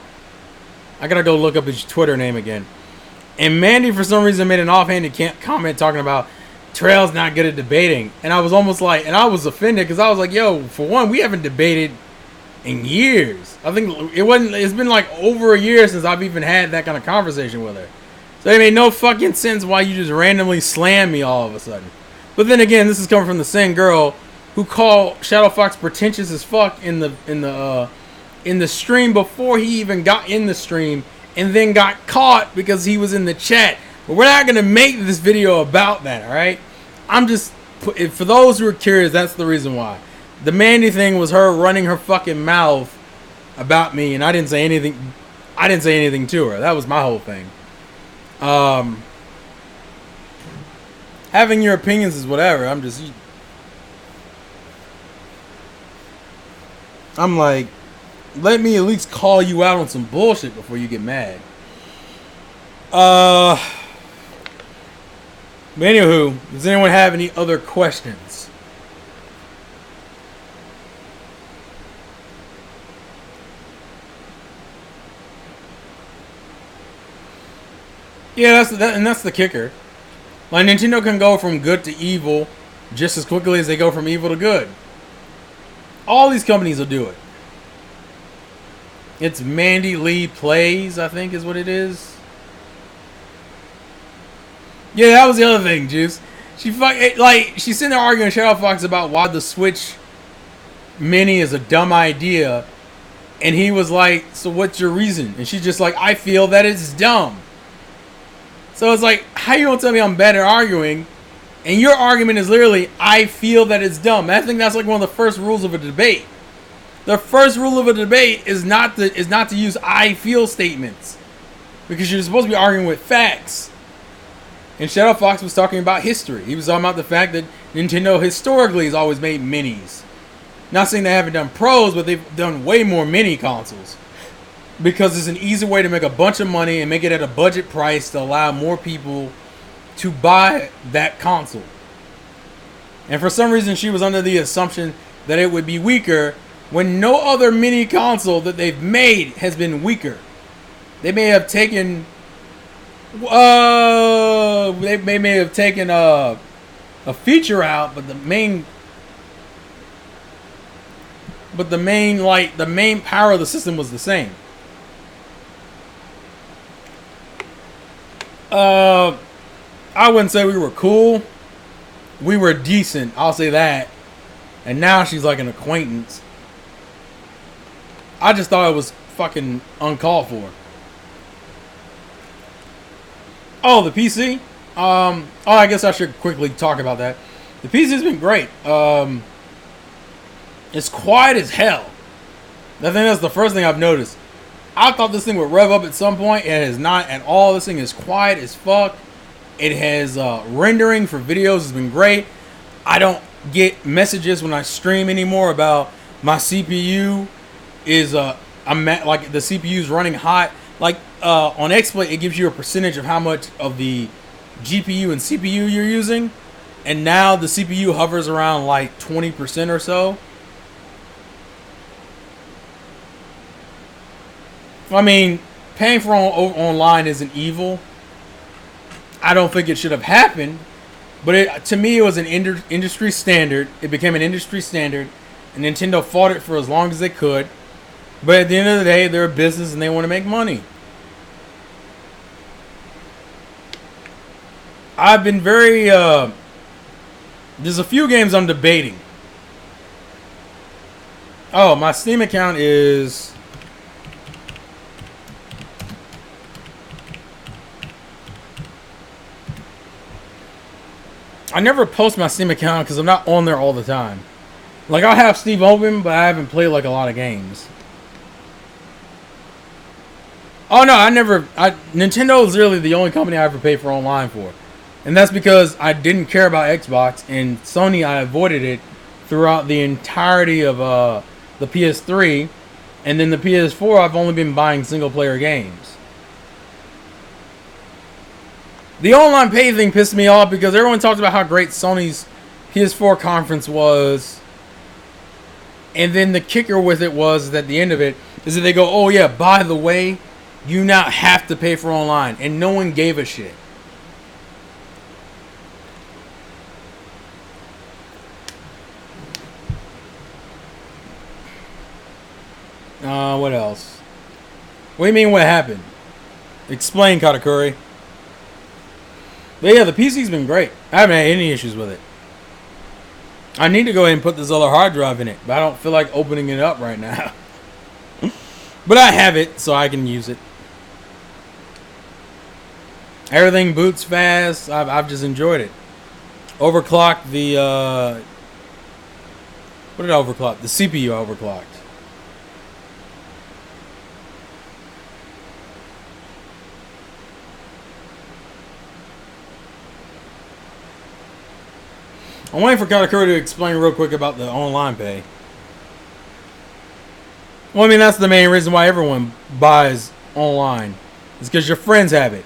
I gotta go look up his Twitter name again. And Mandy, for some reason, made an offhanded comment talking about Trail's not good at debating. And I was almost like, and I was offended because I was like, yo, for one, we haven't debated in years. I think it's been like over a year since I've even had that kind of conversation with her. So it made no fucking sense why you just randomly slam me all of a sudden. But then again, this is coming from the same girl who called Shadow Fox pretentious as fuck in the stream before he even got in the stream. And then got caught because he was in the chat. But we're not going to make this video about that, alright? I'm just... For those who are curious, that's the reason why. The Mandy thing was her running her fucking mouth about me. And I didn't say anything... I didn't say anything to her. That was my whole thing. Having your opinions is whatever. I'm like... Let me at least call you out on some bullshit before you get mad. But anywho, does anyone have any other questions? Yeah, that's the kicker. Like, Nintendo can go from good to evil just as quickly as they go from evil to good. All these companies will do it. It's Mandy Lee Plays, I think is what it is. Yeah, that was the other thing, Juice. She's sitting there arguing with Shadow Fox about why the Switch Mini is a dumb idea. And he was like, so what's your reason? And she's just like, I feel that it's dumb. So it's like, how you gonna tell me I'm better arguing? And your argument is literally, I feel that it's dumb. And I think that's like one of the first rules of a debate. The first rule of a debate is not to use I feel statements. Because you're supposed to be arguing with facts. And Shadow Fox was talking about history. He was talking about the fact that Nintendo historically has always made minis. Not saying they haven't done pros, but they've done way more mini consoles. Because it's an easy way to make a bunch of money and make it at a budget price to allow more people to buy that console. And for some reason, she was under the assumption that it would be weaker when no other mini console that they've made has been weaker. They may have taken, they may have taken a feature out, but the main power of the system was the same. I wouldn't say we were cool. We were decent, I'll say that. And now she's like an acquaintance. I just thought it was fucking uncalled for. Oh, the PC? I guess I should quickly talk about that. The PC's been great. It's quiet as hell. I think that's the first thing I've noticed. I thought this thing would rev up at some point. It has not at all. This thing is quiet as fuck. It has rendering for videos has been great. I don't get messages when I stream anymore about my CPU is like the CPU is running hot. Like on XSplit, it gives you a percentage of how much of the GPU and CPU you're using, and now the CPU hovers around like 20% or so. I mean, paying for online isn't evil. I don't think it should have happened, but to me, it was an industry standard. It became an industry standard, and Nintendo fought it for as long as they could. But at the end of the day, they're a business and they want to make money. I've been very... there's a few games I'm debating. Oh, my Steam account is... I never post my Steam account because I'm not on there all the time. Like, I'll have Steam open, but I haven't played like a lot of games. Oh no, Nintendo is really the only company I ever paid for online for. And that's because I didn't care about Xbox, and Sony, I avoided it throughout the entirety of the PS3. And then the PS4, I've only been buying single player games. The online pay thing pissed me off because everyone talked about how great Sony's PS4 conference was. And then the kicker with it was that at the end of it is that they go, oh yeah, by the way, you now have to pay for online. And no one gave a shit. What else? What do you mean what happened? Explain, Katakuri. But yeah, the PC's been great. I haven't had any issues with it. I need to go ahead and put this other hard drive in it, but I don't feel like opening it up right now. But I have it, so I can use it. Everything boots fast. I've just enjoyed it. Overclocked the... what did I overclock? The CPU I overclocked. I'm waiting for Katakuri to explain real quick about the online pay. Well, I mean, that's the main reason why everyone buys online. It's because your friends have it.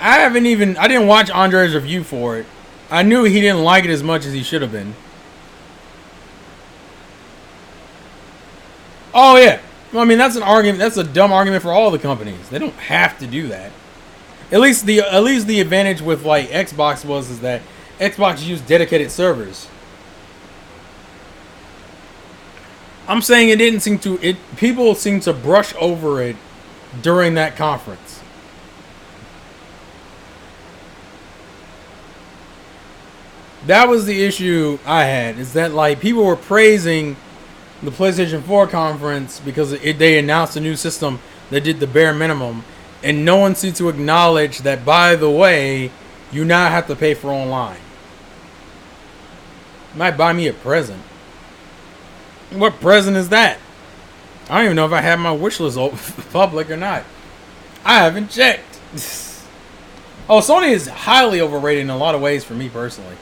I didn't watch Andre's review for it. I knew he didn't like it as much as he should have been. Oh, yeah. Well, I mean, that's an argument. That's a dumb argument for all the companies. They don't have to do that. At least the advantage with like Xbox is that Xbox used dedicated servers. I'm saying it didn't seem to people seem to brush over it during that conference. That was the issue I had, is that like people were praising the PlayStation 4 conference because they announced a new system that did the bare minimum. And no one seemed to acknowledge that, by the way, you now have to pay for online. Might buy me a present. What present is that? I don't even know if I have my wish list public or not. I haven't checked. Oh, Sony is highly overrated in a lot of ways for me personally.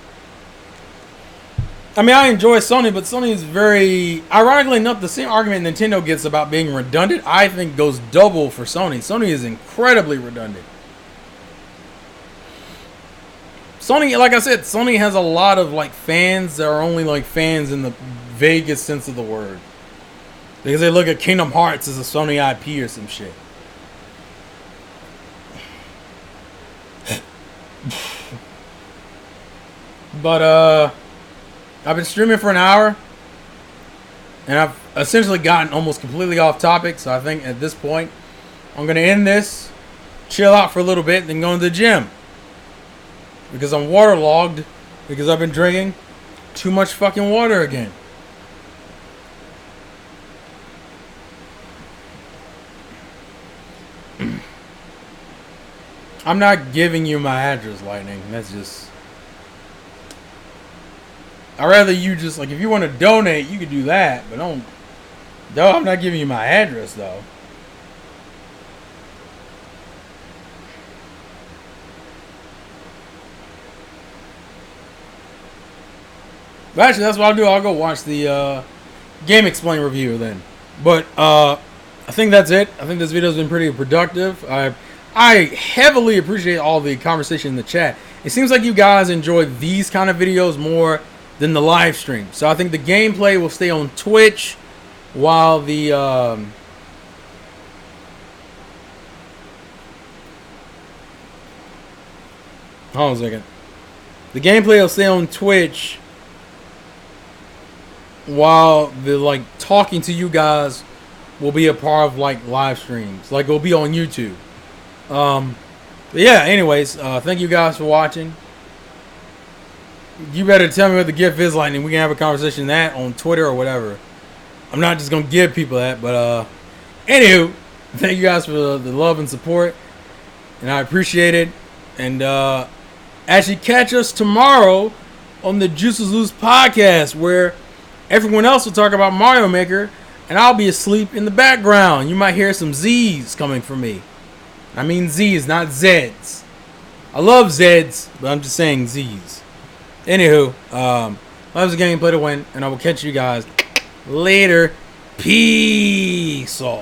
I mean, I enjoy Sony, but Sony is very, ironically enough, the same argument Nintendo gets about being redundant, I think goes double for Sony. Sony is incredibly redundant. Sony, like I said, Sony has a lot of like fans that are only like fans in the vaguest sense of the word. Because they look at Kingdom Hearts as a Sony IP or some shit. But I've been streaming for an hour, and I've essentially gotten almost completely off topic. So I think at this point, I'm gonna end this, chill out for a little bit, then go to the gym because I'm waterlogged because I've been drinking too much fucking water again. I'm not giving you my address, Lightning. That's just... I'd rather you just, like, if you want to donate, you could do that. But don't... No, I'm not giving you my address, though. But actually, that's what I'll do. I'll go watch the Game Explain review then. But I think that's it. I think this video's been pretty productive. I heavily appreciate all the conversation in the chat. It seems like you guys enjoy these kind of videos more than the live stream. So I think the gameplay will stay on Twitch while the hold on a second. The gameplay will stay on Twitch while the like talking to you guys will be a part of like live streams. Like it'll be on YouTube. But yeah, anyways, thank you guys for watching. You better tell me what the gift is, Lightning. We can have a conversation that on Twitter or whatever. I'm not just gonna give people that, but anywho, thank you guys for the love and support, and I appreciate it. And actually catch us tomorrow on the Juices Loose podcast, where everyone else will talk about Mario Maker, and I'll be asleep in the background. You might hear some Z's coming from me. I mean Z's, not Z's. I love Z's, but I'm just saying Z's. Anywho, that was a gameplay to win, and I will catch you guys later. Peace all.